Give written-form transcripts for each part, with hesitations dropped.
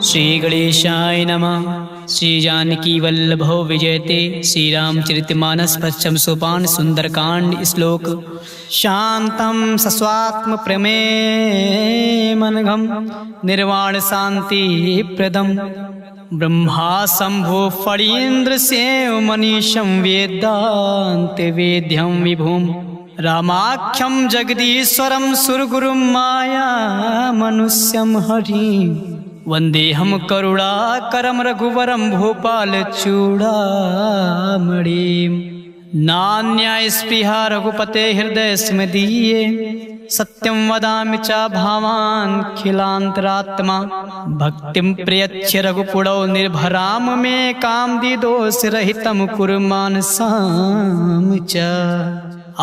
श्री गणेशाय नमः। श्री जानकी वल्लभो विजयते। श्री रामचरितमानस पश्चिम सोपान सुंदरकांड श्लोक। शांतं सस्वात्म प्रमेमनघं निर्वाण शांति प्रदम ब्रह्मा शंभो फणीन्द्र सेव मनीषं वेदांत वेद्यं विभुम रामाख्यं जगदीश्वरं सुरगुरुं माया मनुष्यं हरि वंदेहम करुणाकरं रघुवरं भूपाल चूड़ामणिं नान्या स्पृहा रघुपते हृदय स्मदीये सत्यं वदामि च भावान् खिलान्तरात्मा भक्तिं प्रयच्छ रघुपुरौ निर्भराम मे कामदिदोषरहितं कुरु मानसां च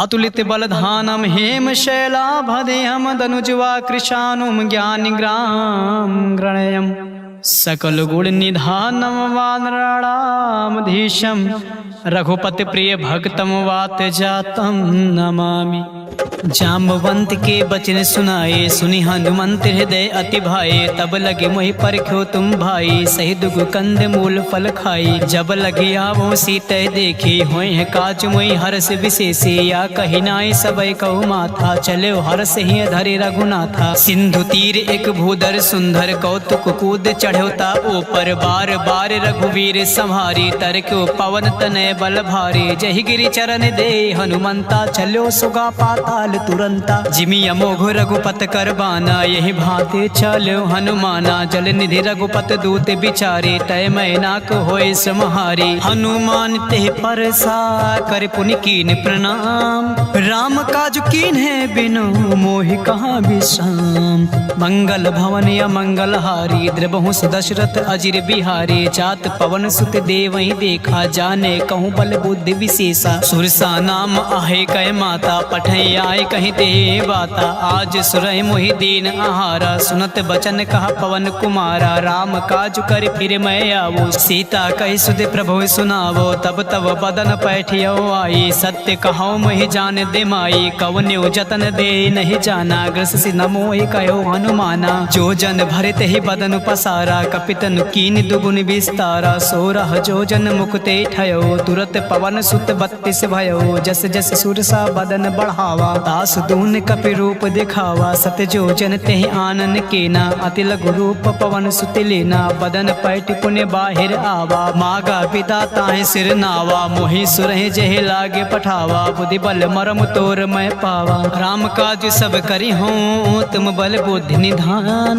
अतुलित बलधानम हेम शैलाभदेहम दनुजवा कृशानुम ज्ञानिग्राम गणयम सकल गुण निधानम वानराणामधीशम रघुपति प्रिय भक्तम वात जातम नमामि। जाम्बवंत के वचन सुनाए सुनि हनुमंत हृदय अति भाए तब लगे मोहि परख्यो तुम भाई सही दुग कंद मूल फल खाई जब लगे आवो सीते देखी होय है काज मोहि हर्ष विशेषे या कही नाई सबय कहु माथा चले हर्ष ही धरे रघुनाथा सिंधु तीर एक भूधर सुंदर कौतुक कूद चढ़ोता ऊपर बार बार रघुवीर संहारी तरक्यो पवन तनय बल भारी जहि गिरि चरण दे हनुमंता चलो सुगा पाताल तुरंता जिमि अमोघ रघुपत कर बाना यही भांति चलो हनुमाना जल निधि रघुपत दूत बिचारे तय मैनाक होय समहारी हनुमान ते परसा कर पुनि कीन प्रणाम राम काज कीन है बिनु मोहि कहाँ विश्राम मंगल भवन या मंगल हारी द्रबहु दशरथ अजिर बिहारी जात पवन सुत देवहि देखा जाने कहूँ बल बुद्धि विशेषा सुरसा नाम आहे कह माता पठै आए कहीं ते बाता आज सुरह मोहि दीन आहारा सुनत बचन कहा पवन कुमारा राम काज कर फिर मैं आवो सीता कही सुध प्रभु सुनावो तब तब बदन पैठियो आई सत्य कहो मोहि जान दे माई कवन्यो जतन दे नहीं जाना ग्रस से नमो कहो हनुमाना जो जन भरत ही बदन पसारा कपितन कीन दुगुन विस्तारा सोरह जो जन मुकुते ठयो तुरत पवन सुत 32 भयो जस जस सुरसा बदन बढ़ावा दास दून कपि रूप दिखावा सत जो जन ते आनन केना अति लघु रूप पवन सुत लेना बदन पैठ पुण्य बाहिर आवा मागा पिता ताहि सिर नावा मोहि सुरहि जहि लागे पठावा बुद्धि बल मरम तोर मैं पावा राम काज सब करी हूँ तुम बल बुद्धि निधान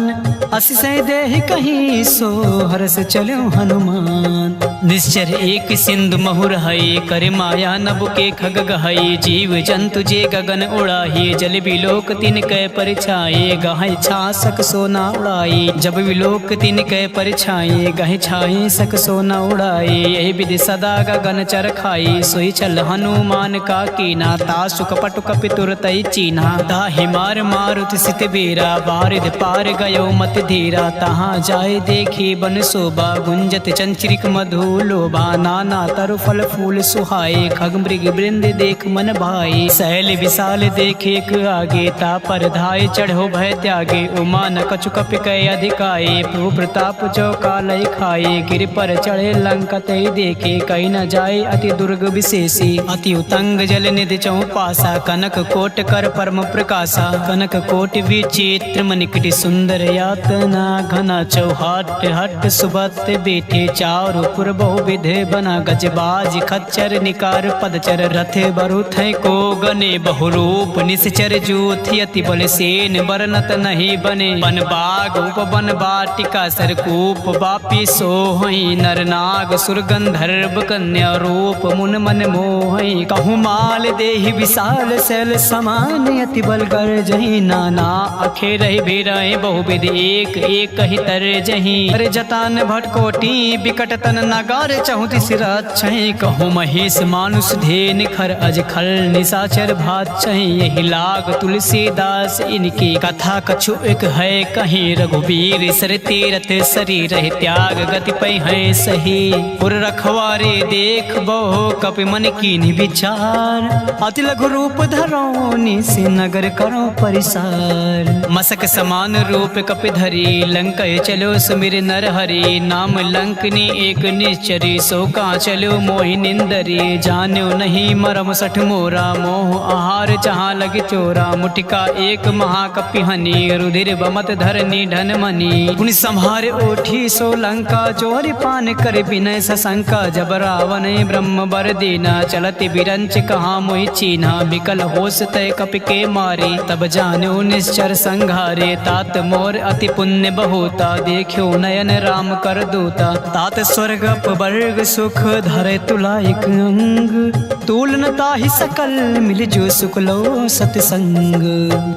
असिसय देहि कहीं सो हरस चलो हनुमान निश्चर एक सिंधु महुर हई कर माया नभ के खग गहई जीव जंतु जे गगन उड़ाही जल विलोक तिन कै परछाए गहै छासक सोना उड़ाई जब विलोक तिन कै परछाए गहै छाए सक सोना उड़ाई यही विधि सदा गगन चर खाई सोई चल हनुमान का कीना तासु कपटु कपि तुरतई चीना दाहि मार मारुत सित बेरा बारिद पार गयो मत धीरा तहाँ जाय देखी बन शोभा गुंजत चंचरिक मधु लोभा नाना तरु फल फूल सुहाए खग मृग वृंद देख मन भाई सैल विशाल देखे आगे ता पर धाय चढ़ो भय त्यागे उमा न कछु कपि कै अधिकाए प्रभु प्रताप जो कालय खाए गिर पर चढ़े लंका ते देखे कहीं न जाए अति दुर्ग विशेषी अति उतंग जल निधि चौपासा कनक कोट कर परम प्रकाशा कनक कोट विचित्र मनिकटि सुंदर यातना घना चौहाट हट सुबत बेटे चारु पुर बहु विधे बना गजबाज खच्चर निकार पदचर रथ बरुथ को गने बहुरूप निश्चर जूथि अति बल सेन बरनत नहीं बने बन बाग उप बन बाटिका सरकूप बापी सोहई नरनाग सुर गंधर्व कन्या रूप मुन मन मोहई कहूँ माल देहि विशाल शैल समान अति बल कर जही नाना अखे रही बेरहि बहुविध एक एक ही तर जही अरे जतान भटकोटी बिकट तन नगार चहुति सिर छही कहूँ महेश मानुष धेन खर अज खल निशाचर भात बाचहि यही लाग तुलसीदास इनकी कथा कछु एक है कहीं रघुबीर सर तीरथ शरीर त्याग गति पै है सही पुर रखवारे देख बहु कपि मन कीन्ह विचार अति लघु रूप धरो निस नगर करो परिसार मसक समान रूप कपि धरी लंक चलो सुमिर नर हरि नाम लंकनी एक निश्चरी सो का चलो मोहि निंदरी जान्यो नहीं मरम सठ मोरा मोह आहार जहाँ लग चोरा मुटिका एक महाकपि हनि रुधिर बमत धरनी धन मनी पुनि संहार ओठी सो लंका जोरि पान कर विनय सशंका जब रावण ब्रह्म बर दीना चलति बिरंच कहाँ मोहि चीना विकल होश तय कपि के मारे तब जान्यो निश्चर संघारे तात मोर अति पुण्य बहुता देखियो नयन राम कर दूता तात स्वर्ग अपवर्ग सुख धरे तुला एक अंग तुलन ताहि सकल मिल जो सुकलो सतसंग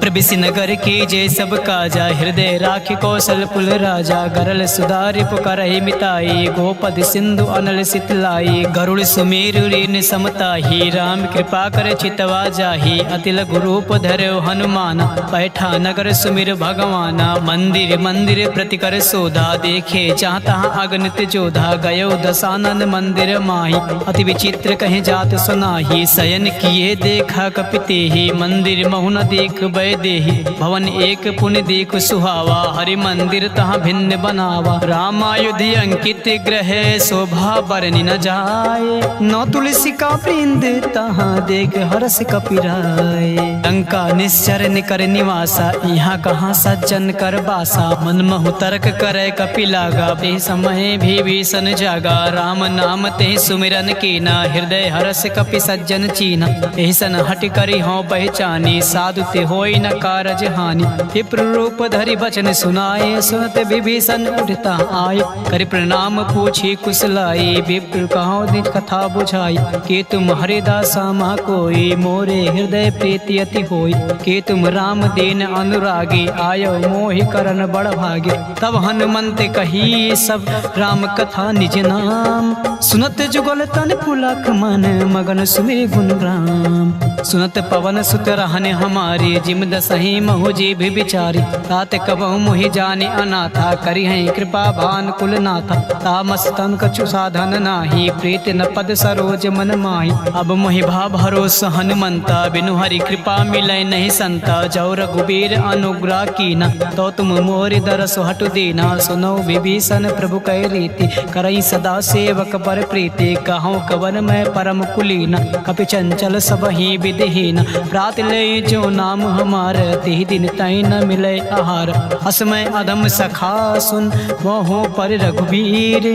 प्रबिसि नगर की जय सब काजा हृदय राखि कौशल पुल राजा गरल सुधारि पुकारहि मिताई गोपद सिंधु अनल सितलाई गरुड़ सुमेरु ऋण समताहि राम कृपा कर चितवा जाहि अति लघु रूप धरो हनुमान बैठा नगर सुमिर भगवाना मंदिर मंदिर प्रति कर सोधा देखे चाहता अगणित जोधा गयो दशानन मंदिर माही अति विचित्र कहे जात सुनाही शयन किए देखा कपिते ही मंदिर महुन देख बै देहि भवन एक पुण्य देख सुहावा हरि मंदिर तहाँ भिन्न बनावा रामायुध अंकित ग्रह शोभा बरनि न जाए नौ तुलसी का वृंद तहाँ देख हर्ष कपिराय लंका निश्चर निकर निवासा यहाँ कहाँ सज्जन कर बासा मन महु तर्क करे कपि लागा ते समय भी भीषण जागा राम नाम ते सुमिरन कीना हृदय हर्ष कपि सज्जन चीना ऐसन हट करी हो पहचानी साधु ते होई न कारज हानि विप्र रूप धरि बचन सुनाए सुनत विभीषण उठता आए कर प्रणाम पूछी कुशलाई विप्र कहो निज कथा बुझाई के तुम हरिदासा मा कोई मोरे हृदय प्रीति अति होई के तुम राम दीन अनुरागी आयो मोहि करन बड़ भागी तब हनुमंत कही सब राम कथा निज नाम सुनत जुगल तन पुलक मन मगन सुमिर गुण राम सुनत पवन सुत रहने हमारी जिम दसही महु जी भी बिचारी तात कबहु मोहि जाने अनाथा करी है कृपा भान कुल नाथा तामस तन कछु साधन नाही प्रीत न पद सरोज मन माही अब मोहि भा भरोस हनुमंता बिनु हरि कृपा मिलै नहीं संता जौ रघुबीर अनुग्रह कीना तो तुम मोरि दरस हटु दीना सुनो विभीषण प्रभु कै रीति करई सदा सेवक पर प्रीति कहूँ कवन मैं परम कुलीना कपि चंचल सब ही विधिहीन प्रात ले जो नाम हमार तिहि दिन तई न मिले आहार असमय अधम सखा सुन मोहो पर रघुबीर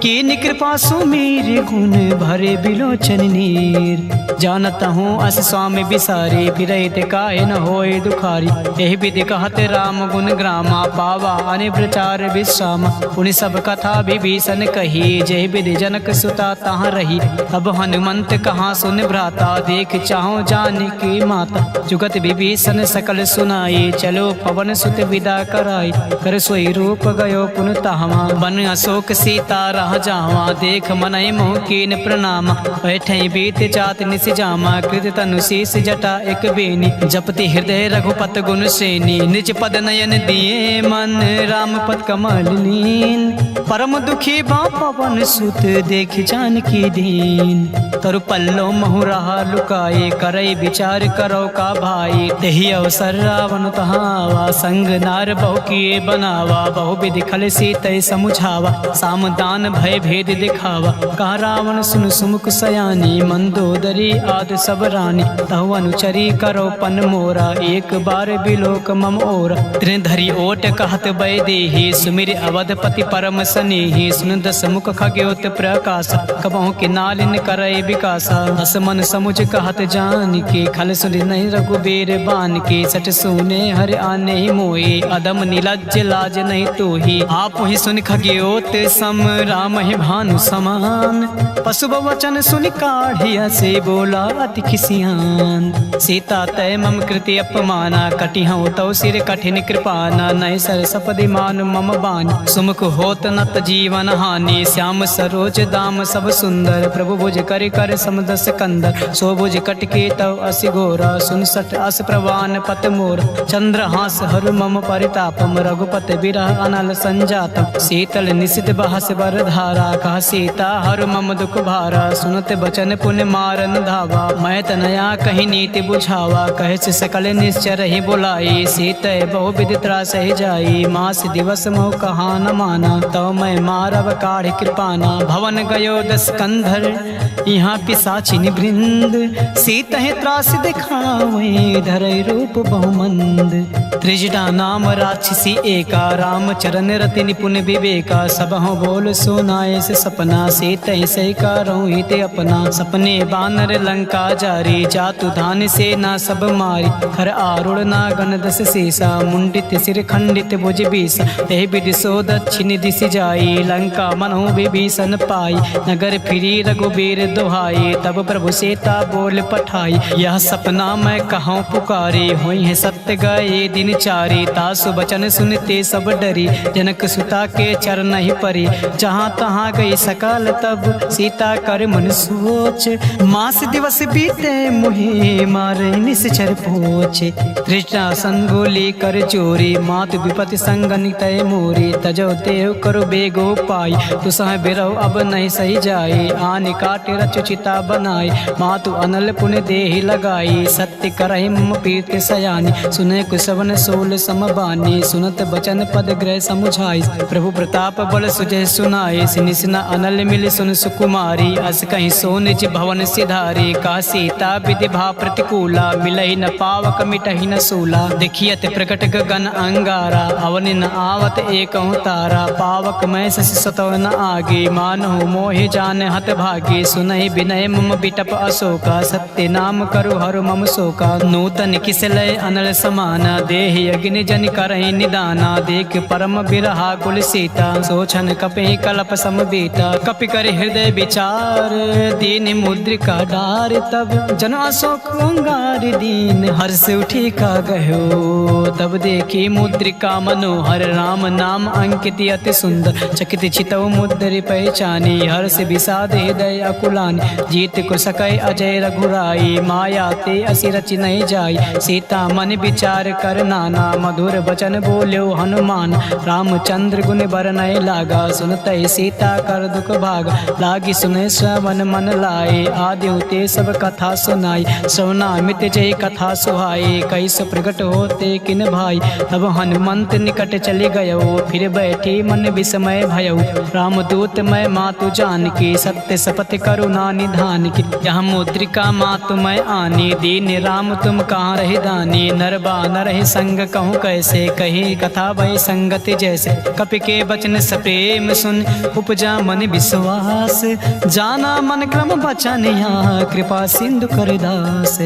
कीन कृपा सुमीर गुण भरे बिलोचन नीर जानत हूँ अस स्वामी बिसारी बिरहित काहे न होए दुखारी यही विधि कहत राम गुण ग्रामा पावा अनि प्रचार विश्राम पुनि सब कथा विभीषण कही जय विधि जनक सुता तहाँ रही अब हनुमंत कहाँ सुन भ्राता देख चाहो जान की माता जुगत विभीषण सकल सुनाई चलो पवन सुत विदा कराई कर सोई रूप गयो पुन तहवा बन अशोक सीता रह जावा देख मनई मोह कीन प्रणाम बैठे बीत जात निस जामा कृत तनु शीस जटा एक बेनी जपति हृदय रघुपत गुण श्रेणी निज पद नयन दिए मन राम पद कमल लीन परम दुखी बा पवन सुत देख जान की दीन तरु पल्लो महु रहा लुकाए करई विचार करो का भाई तेहि अवसर रावण तहावा संग नार बहु किए बनावा बहु विधि खल सीतय समुझावा सामदान भय भेद दिखावा कहा रावण सुन सुमुख सयानी मंदोदरी आद सब रानी तहु अनुचरी करो पन मोरा एक बार बिलोक मम ओरा त्रिन धरी ओट कहत बै देहि सुमिर अवधपति परम सनेहि सुन दस मुख खग्योत प्रकाश कबहु के नालिन करय विकासा हस मन समुझ कहत जान के खल सुन नहीं रघुबीर बान के सट सुने हर आने मोए अदम नीलज लाज नहीं तो ही आप ही सुन खग्योत सम राम ही भानु समान पशु वचन सुन काढ़िया से बोला अति खिसियान सीता तय मम कृति अपमाना कटि हूँ तो सिर कठिन कृपाना नय सर सपदि मान मम बान सुमुख होत न हत जीवन हानि। श्याम सरोज दाम सब सुंदर, प्रभु भुज कर कर समदस कंदर। सो भुज कटके तव असि घोरा, सुन सठ अस प्रवान पत मोर। चंद्रहास हरु मम परितापम, रघुपति बिरह अनल संजातम। शीतल निशित बहस बर धारा, कह सीता हरु मम दुख भारा। सुनत बचन पुन मारन धावा, मैं तनया कहीं नीति बुझावा। कहे से सकल निश्चर ही बुलाई, सीतय बहु विधि त्रास ही जाई। मास दिवस मोह कहा न माना, तव मैं मारव काढ़ कृपाना। भवन गयो दस कंधर, यहाँ पिशाचिनी वृंद। सीतहि त्रास दिखावे, धरय रूप बहुमंद। त्रिजटा नाम राक्षसी एका, राम चरण रति निपुण विवेका। सबहु बोल सुनाए से सपना, सीतहि सही करऊँ हित अपना। सपने बानर लंका जारी, जातु धान से ना सब मारी। खर आरूढ़ नागन दस सीसा, मुंडित सिर खंडित भुज बीसा। तेहि विधि सो दक्षिण दिश जाई, लंका मनहु विभीषण पाई। नगर फिरी रघुबीर दोहाई, तब प्रभु सीता बोल पठाई। यह सपना मैं कहूँ पुकारी, हुई है सत्य गए दिन चारी। तासु बचन सुनते सब डरी, जनक सुता के चरण ही परी। जहाँ तहाँ गई सकाल तब, सीता कर मन सोच। मास दिवस बीते मुहे, मारे निश्चर पोछे। तृष्णा संगोली कर चोरी, मातु विपति संगनि तय मोरी। तजो देव करो बेगो पाई, तुसह बिरहो अब नहीं सही जाई। आन काटे रचु चिता बनाई, मातु अनल पुण्य देहि लगाई। सत्य करहि मम प्रीति सयानी, सुने कुसवन सोल समबानी। सुनत बचन पद ग्रह समुझाई, प्रभु प्रताप बल सुजय सुनाई। निसना अनल मिल सुन सुकुमारी, अस कहीं सो निज भवन सिधारी। का सीता विधि भा प्रतिकूला, मिलहि न पावक मिटहि न सूला। देखियत प्रकट गगन अंगारा, अवन न आवत एक तारा। पावक मैं शशि सतव न आगे, मानहु मोहि जान हत भागे। सुनहि विनय मम बिटप अशोका, सत्य नाम करु हरु मम शोका। नूतन किसलय अनल समाना, देहि अग्नि जन करहि निदाना। देख परम बिरहा कुल सीता, सोचन कपि कलप समबीता। कपि कर हृदय विचार, दीन मुद्रिका डार। तब जन अशोक अंगार दीन, हर्ष उठी का गयो। तब देखी मुद्रिका मनोहर, राम नाम अंकित अति सुंदर। चकित चितव मुद्रि पहचानी, हर्ष विषाद हृदय अकुलानी। जीत को सकय अजय रघुराई, माया ते असि रचि नहीं जाई। सीता मन विचार कर नाना, मधुर वचन बोल्यो हनुमान। रामचंद्र गुण बरनय लागा, सुनतहि सीता कर दुख भागा। लागी सुने श्रवण मन लाए, आदि ते सब कथा सुनाई। श्रवणामित जय कथा सुहाई, कैस प्रकट होते किन भाई। तब हनुमंत निकट चले गयो, फिर बैठी मन विस्मय भयो। रामदूत मैं मातु जानकी, सत्य शपथ करुणा निधान की। यह मुद्रिका मातु मैं आनी, दीन राम तुम कहाँ रही दानी। नर बानर ही संग कहूँ कैसे, कही कथा भई संगति जैसे। कपि के बचन सप्रेम सुन, उपजा मन विश्वास। जाना मन क्रम बचन यहाँ, कृपा सिंधु कर दास।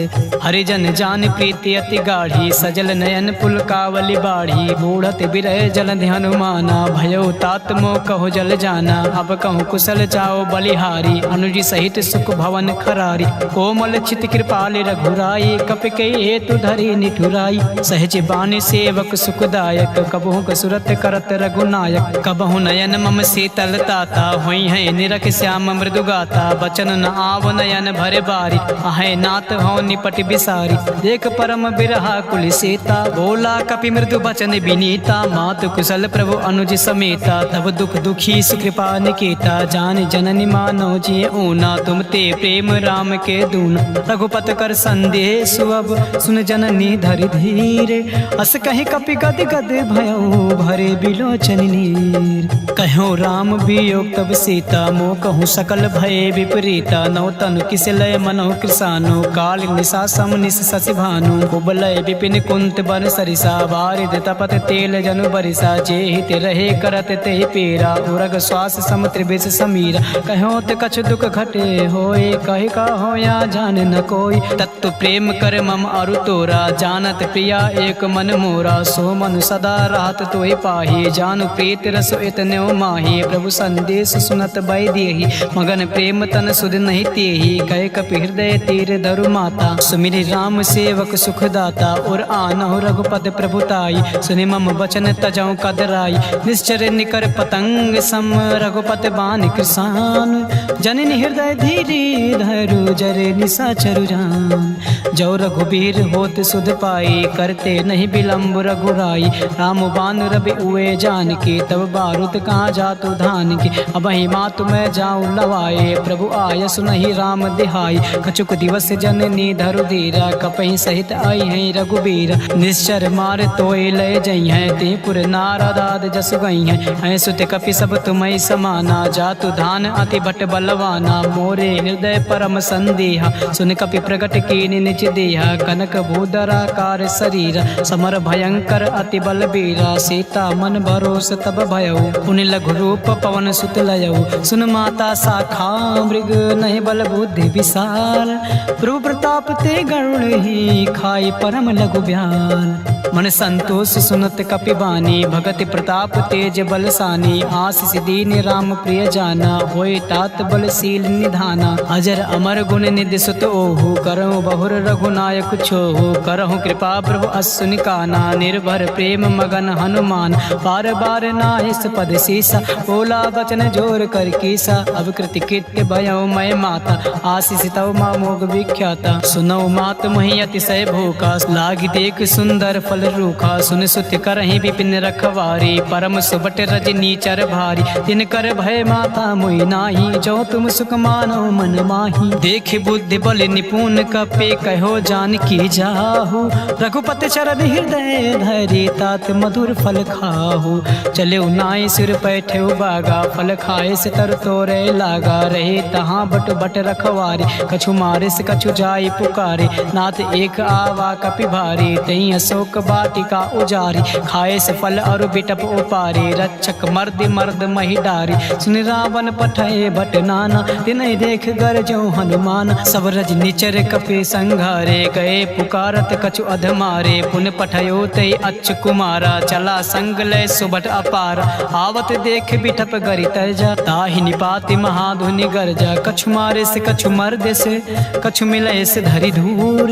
हरिजन जान प्रीति अति गाढ़ी, सजल नयन पुलकावली बाढ़ी। बूढ़त बिरह जलधि हनुमाना, भयो तात मोह कहो जल जाना। अब कहूँ कुशल जाओ बलिहारी, अनुज सहित सुख भवन खरारी। कोमल चित कृपाल रघुराई, कपि के हेतु धरी निठुराई। सहज बानी सेवक सुखदायक, कबहु कसुरत करत रघुनायक। कबहु नयन मम शीतल ताता, हुई है निरख श्याम मृदु गाता। बचन न आव नयन भरे बारी, आहे नाथ हो निपट बिसारी। देख परम बिरहा कुल सीता, बोला कपि मृदु बचन विनीता। मातु कुशल प्रभु अनुज समेता, तब दुख दुखी सुकृपा निकेता। जान जननी मानो जिय ऊना, तुम ते प्रेम राम के दूना। रघुपत कर संदेश अब, सुन जननी धरि धीरे। अस कहि कपि गद गद भयो, भरे बिलोचन नीर। कहो राम वियोग तब सीता, मोह कहूँ सकल भय विपरीता। नौ तनु किस लय मनहु कृसानु, काल निशा सम निश शशि भानु। कुबलय विपिन कुंत बन सरिसा, बारिद तपत तेल जनु बरिसा। जे हित रहे करत तेहि पेरा, उरग श्वास सम त्रिविश समीरा। कहो ते कछु दुख घटे होए, कहि कहो या जान न कोई। तत्व प्रेम कर मम अरु तोरा, जानत प्रिया एक मन मोरा। सो मन सदा राहत तोहि पाही, जानु प्रीत रस इतने माही। प्रभु संदेश सुनत बै देहि, मगन प्रेम तन सुध नहीं तेहि। कह कपि हृदय तीर धरु माता, सुमिरि राम सेवक सुखदाता। और आनहु रघुपति रघुपति प्रभुताई, सुनि मम बचन तजौ कदराई। निश्चर निकर पतंग सम रघुपति बान कृसान, जननी हृदय धीरे धरु जरे निशाचरु जान। जो रघुबीर होत सुध पाई, करते नहीं विलम्ब रघुराई। राम बान रवि उए जान की, तब बारूद कहाँ जातु धान की। अब ही मातु मैं जाऊँ लवाए, प्रभु आय सुनहि राम दिहाई। कछुक दिवस जननी धरु धीरा, कपहि सहित आई है रघुबीर। निश्चर मार तोय लय जई है, ते पुर नारदाद जस गई है। सुत कपि सब तुम्हें समाना, जातु धान अति भट बलवाना। मोरे हृदय परम संदेहा, सुन कपि प्रगट कीनि निज देहा। कनक भूधराकार शरीर, समर भयंकर अति बलबीरा। सीता मन भरोस तब भयउ, पुनि लघु रूप पवन सुत लयउ। सुन माता शाखा मृग, नहीं बल बुद्धि विशाल। प्रभु प्रताप ते गरुड़ ही, खाई परम लघु ब्याल। मन संतोष सुनत कपि बानी, भगति प्रताप तेज बलसानी। आशीष दीन राम प्रिय जाना, होय तात बलशील निधाना। अजर अमर गुण निधि सुत ओहु, करहु बहुर रघुनायक छोहु। करहु कृपा प्रभु असुनि काना, निर्भर प्रेम मगन हनुमान। बार बार नाहिस पद सीसा, बोला बचन जोर कर कीसा। अब कृति कृत्य भयउ मैं माता, आशीष तव मा मोग विख्याता। सुनौ मात मही अतिशय भूखा, लागी देख सुंदर फल रूखा। सुन सुत करहि विपिन रखवारी, परम सुबट रजनी चर भारी। तिन कर भय माता मोहि नाही, जो तुम सुख मानो मन माही। देख बुद्धि बल निपुण कपे, कहो जान की जाहु। रघुपति चरण हृदय धरि, तात मधुर फल खाहु। चले नाय सिर पैठे बागा, फल खाए से तर तोरे लागा। रहे तहाँ बट बट रखवारी, कछु मारे से कछु जाय पुकारे। नाथ एक आवा कपि भारी, तई अशोक बाटिका उजारी। खाए से फल और बिटप उपारी, रक्षक मर्द मर्द मही डारी। सुन रावण पठे भट नाना, तिनहि देख गरजो हनुमान। सब रज निचर कपि संघारे, गए पुकारत कछु अधमारे। पुन पठयो तई अच्छ कुमारा, चला संग लय सुबट अपार। आवत देख बिटप गरि तजा, ताहि निपाति महाधुनि गर्जा। कछु मारे से कछु मर्द से, कछु मिले से धरि धूर।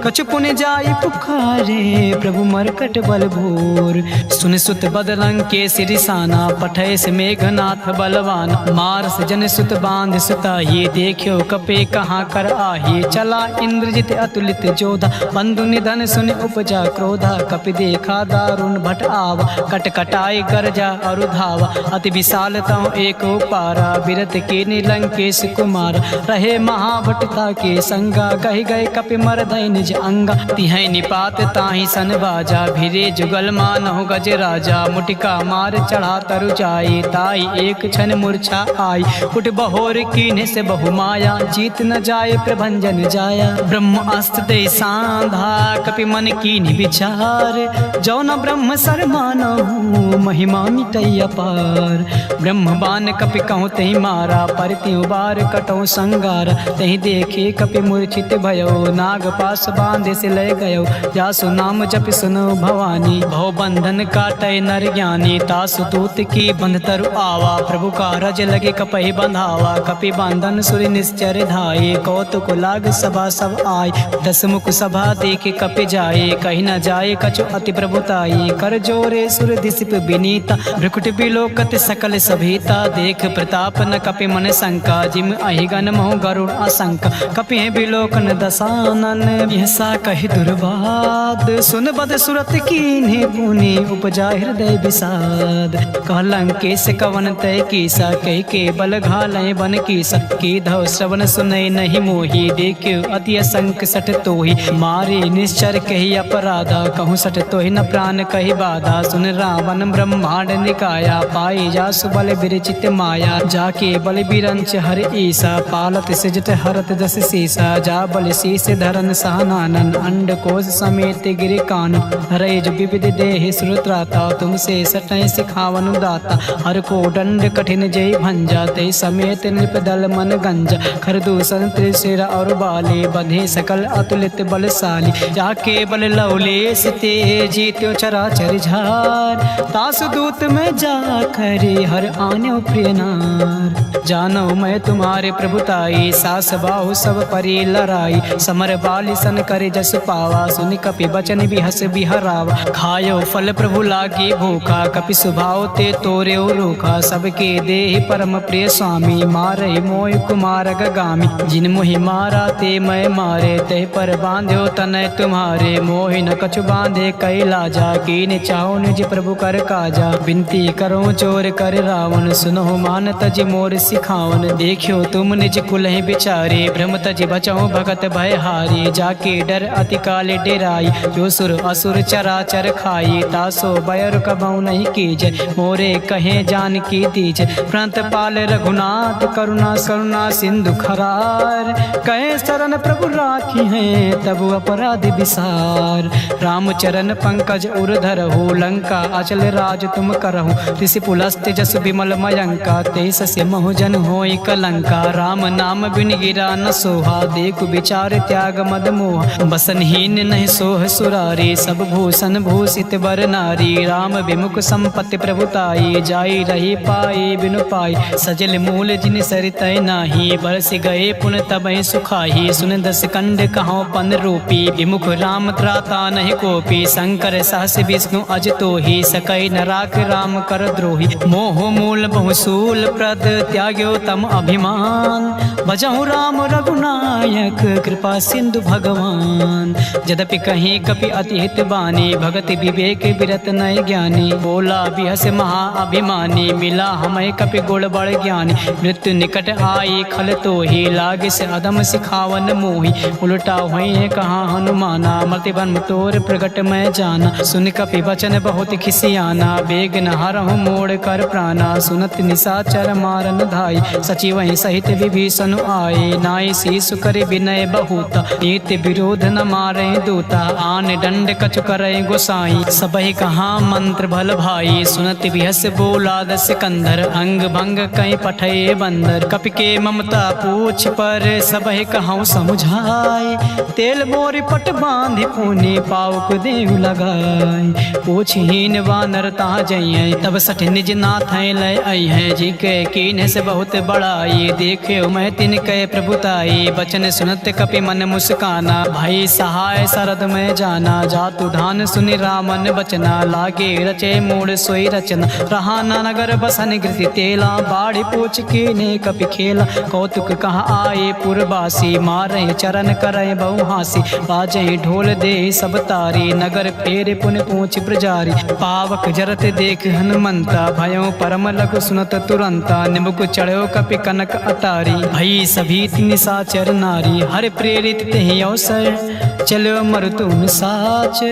कछु पुन जाय पुकारे, प्रभु मरकट बल भूर। सुन सुत बदलंग के सिरिसाना, पठय से मेघनाथ बलवान। मार से जन सुत बांध सुताही, देखियो कपे कहाँ कर आही। चला इंद्रजित अतुलित जोधा, बंधु निधन सुन उपजा क्रोधा। कपि देखा दारुण भट आवा, कट कटाई गरजा और धावा। अति विशाल तव एक पारा, बिरत के नीलंकेश कुमार। रहे महाभटता के संगा, गहि गए कपि मरदय निज अंगा। तिहै निपात ताहि सन बाजा, भिरे जुगल मानहु गज राजा। मुटिका मार चढ़ा तरु जाई, ताई एक क्षण मूर्छा आई। उठ बहोर कीन्हे से बहु माया, जीत न जाए प्रभंजन जाया। ब्रह्म अस्त्र दे सांधा, कपि मन कीन्हि विचार। जो न ब्रह्म सर मानहु, महिमा मिटै अपार। ब्रह्म बान कपि कहूँ तहि मारा, परत्यु बार कटौ संगार। तहि देखे कपि मूर्छित भयो, नाग पास बांधे से लय गयो। जासु नाम जप सुनो भवानी, भव बंधन काटै नर ज्ञानी। तासु दूत की बंध तरु आवा, प्रभु कारज लगे कपहि बंधावा। कपि बंधन सुर निश्चर धाये, कौतुक लाग सभा सब आय। दस मुख सभा देख कपि जाए, कहीं न जाए कछु अति प्रभुताई। कर जोरे सुर दिसिप विनीता, भ्रुकुट बिलोकत सकल सभीता। देख प्रताप न कपि मन शंका, जिम अहिगन मोह गरुड़ आशंका। कपि है बिलोकन दसानन, यसा कहि दुर्वाद। सुन बद सुरत कीन्हे पुनि, उपजा हृदय विषाद। कहलंकेश कवन तय कीसा, कहि के बल घालय बन कीसा। की धव श्रवण सुनय नहीं मोही, देखियो अति असंक सट तोही। मारे निश्चर कही अपराधा, कहूँ सट तोहि न प्राण कही बाधा। सुन रावण ब्रह्मांड निकाया, पाई जासु बल विरचित माया। जाके बल बिरंच हर ईसा, पालत सिजट हरत दस सीसा। जा बल शीस धरन सहनानन, अंड कोश समेत गिरि कानन। हरे जो विविध देहि श्रुत्राता, तुमसे सटय सिखावन दाता। हर को दंड कठिन जय भंजा, ते समेत नृप दल मन गंजा। खरदूषण त्रिशिरा और बाले, बंधे सकल अतुलित बलशाली। जाके बल लवलेश तेजी, त्यो चराचर झार। तासु दूत में जा करे, हर आन्यो प्रिय नार। जानो मैं तुम्हारे प्रभुताई, सास बाहु सब परी लड़ाई। समर बाली सन करे जस पावा, सुनि कपि बचन बिहस बिहरावा। खायो फल प्रभु लागी भूखा, कपि स्वभाव ते तोरे रूखा। सबके देहि परम प्रिय स्वामी, मारे मोहि कुमार गामी। जिन मोहि मारा ते मैं मारे, तह पर बांध्यो तनय तुम्हारे। मोहि न कछु बांधे कैला जा, कीन चाहो निज प्रभु कर काजा। विनती करो चोर कर रावण, सुनो मान तज मोर सिखावन। देखियो तुम निज कुलहि बिचारे, भ्रम तज बचाओ भगत भय हारी। जाके डर अति काले डेराई, जो सुर असुर चराचर खाई। तासो बयर कबहु नहीं कीजय, मोरे कहे जान की दीज। प्रणत पाल रघुनाथ करुणा करुणा सिंधु खरार। कहे शरण प्रभु राखी हैं, तब अपराध विसार। रामचरण पंकज उरधर हो, लंका अचल राज तुम करहु। ऋषि पुलस्त जस विमल मयंका, तेस से महु होई कलंका। राम नाम बिन गिरा न सोहा, देखु विचार त्याग मद मोहा। बसनहीन नहीं सोह सुरारी, सब भूषण भूषित बर नारी। राम विमुख संपत्ति प्रभुताई, जाई रही पाई बिनु पाई। सजल मूल जिन सरितय नाही, बरस गए पुन तबहि सुखाही। सुन दस कंड कहो पन रूपी, विमुख राम त्राता नहीं कोपी। शंकर सहस विष्णु अज तोहि, सकई न राख राम कर द्रोही। मोह मूल बहुसूल प्रद, त्याग्यो तम अभिमान। भजहु राम रघुनायक, कृपा सिंधु भगवान। यद्यपि कहीं कपि अति हित बानी, भगति विवेक बिरत नय ज्ञानी। बोला बिहस महा अभिमानी, मिला हमें कपि गुण बड़ ज्ञानी। मृत्यु निकट आई खल तोहि, लागे से अदम सिखावन मोहि। उल्टा हुई कहाँ हनुमाना, मृत्युबन तोर प्रगट मैं जाना। सुन कपि वचन बहुत खिसियाना, बेग न हरहु मोड़ कर प्राणा। सुनत निशाचर मारन धाई, सचिव सहित विभीषण आए। नाई शीस कर विनय बहुता, नीति विरोध न मारे दूता। आन दंड कछु करे गोसाई, सबहि कहाँ मंत्र भल भाई। सुनत बिहस बोला दस कंधर, अंग भंग कहीं पठे बंदर। कपि के ममता पूछ पर, सबहि कहूँ समुझाए। तेल मोरी पट बांधि पुनि, पाउक देहु लगाए। पूछहीन वानर ता जइयै, तब सठ निज नाथ लय अइहै। जी के कीन्ह से बहुत बड़ाई, देखे मैं तिन कै प्रभुताई। बचन सुनत कपि मन मुस्काना, भाई सहाय सरद में जाना। जातु धान सुनि रामन बचना, लागे रचे मूड सोई रचना। रहा न नगर बसन गिरति तेला, बाढ़ी पूछ कीने कपि खेला। कौतुक कहाँ आए पुरबासी, मारे चरण करे बहु हासी। बाजे ढोल दे सब तारी, नगर फेरे पुन पूछ ब्रजारी। पावक जरत देख हनुमंता, भयो परम लघु सुनत तुरंता। निमुख चढ़ो कपि कनक अटारी, भई सभी निशाचर नारी। हर प्रेरित तेहि अवसर, चलो मरुतुम साच।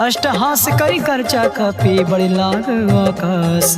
अष्टहास करी करचा कपि, बड़े लाग आकाश।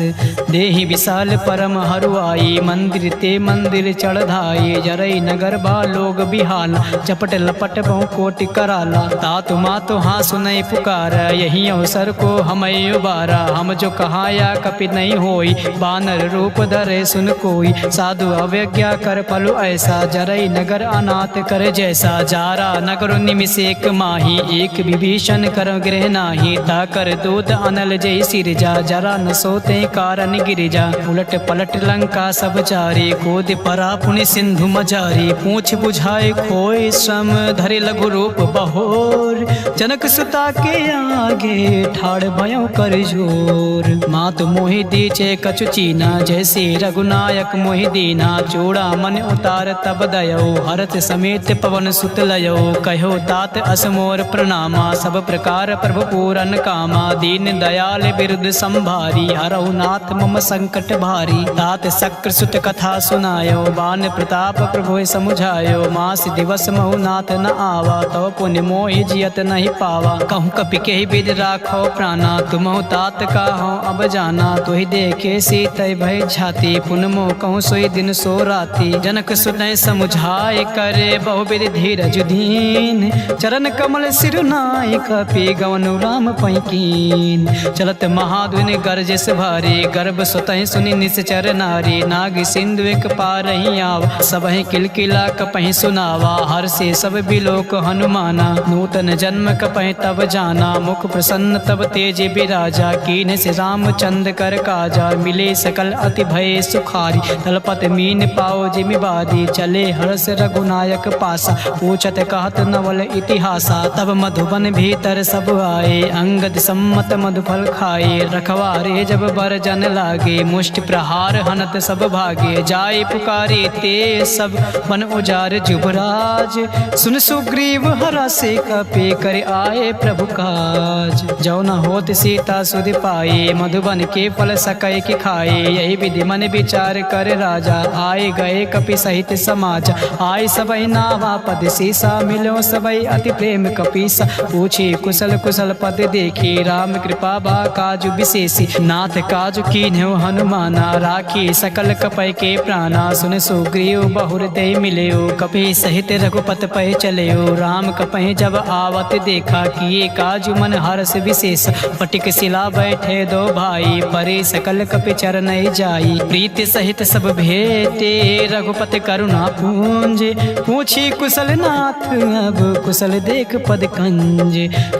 देहि विशाल परम हरुआई, मंदिर ते मंदिर चढ़धाई। जरई नगर बा लोग बिहाला, चपट लपट बहु कोटि कराला। तातु मातु हाँ सुनई पुकारा, यही अवसर को हमें उबारा। हम जो कहाया कपि नहीं होई, बानर रूप धरे सुन कोई। साधु अवज्ञा कर फलु ऐसा, जरई नगर अनाथ कर जैसा। जारा नगर निमिष एक माही, एक विभीषण कर गृह नाही। ताकर दूत अनल जय सिरजा, जरा न सोते कारण गिरिजा। उलट पलट लंका सब चारी, कोद परा पुनि सिंधु मजारी। पूछ बुझाए खोए श्रम, धरे लघु रूप बहोर। जनक सुता के आगे, ठाड़ भयो कर जोर। मात मोहि दीचे कछु चीना, जैसे रघुनायक मोहि दीना। चूड़ा मन उतार तब दयो, हरत समेत पवन सुत लयो। कहो तात असमोर प्रणामा, सब प्रकार प्रभु पूरन कामा। दीन दयाल बिरुद संभारी, हरहु नाथ मम संकट भारी। तात शक्र सुत कथा सुनायो, बान प्रताप प्रभु समुझायो। मास दिवस महु नाथ न आवा, तव पुण्य मोहि जियत नहीं पावा। कहूँ कपि के विद राखो प्राणा, तुमहु तात का हो अब जाना। तुहि देखे सीतय भय झाती, पुन मोह कहूँ सोई दिन सो राती। जनक सुनय समुझाए करे, बहुविध धीरज दीन। चरण कमल सिर नाय, कपि गवनु राम पैकीन। चलत महाधुनि गरजस भारी, गर्भ सुतहि सुनि निश्चर नारी। नाग सिंधु एक पार ही आवा, सबहि किलकिला कपहि सुनावा। हर से सब बिलोक हनुमाना, नूतन जन्म कपहि तब जाना। मुख प्रसन्न तब तेज बिराजा, कीन्ह से रामचंद्र कर काजा। मिले सकल अति भय सुखारी, तलपत मीन पाओ जिमि बाधी। चले हर्ष रघुनायक पासा, पूछत कहत नवल इतिहासा। तब मधुबन भी भीतर सब आए, अंगद सम्मत मधुफल खाए। रखवारे जब बरजन लागे, मुष्टि प्रहार हनत सब भागे। जाए पुकारे ते सब बन उजार जुबराज, सुन सुग्रीव हरा से कपे कर आए प्रभु काज। जो न होत सीता सुध पाए, मधुबन के फल सकय के खाए। यही विधि मन विचार कर राजा, आए गए कपि सहित समाज। आए सबई नावा पद सीसा, मिलो सबई अति प्रेम कपीसा। पूछे कुशल कुशल पद देखी, राम कृपा बा काजु विशेषी। नाथ काजु कीन्ह्यो हनुमाना, राखी सकल कपय के प्राणा। सुन सुग्रीव बहुर दे मिलयो, कपि सहित रघुपत पय चलयो। राम कपहि जब आवत देखा, किए काजु मन हर्ष विशेष। पटिक शिला बैठे दो भाई, परे सकल कपि चरण जाई। प्रीति सहित सब भेटे, रघुपति करुणा पूंज। पूछी कुशल नाथ अब कुशल देख पद कंज।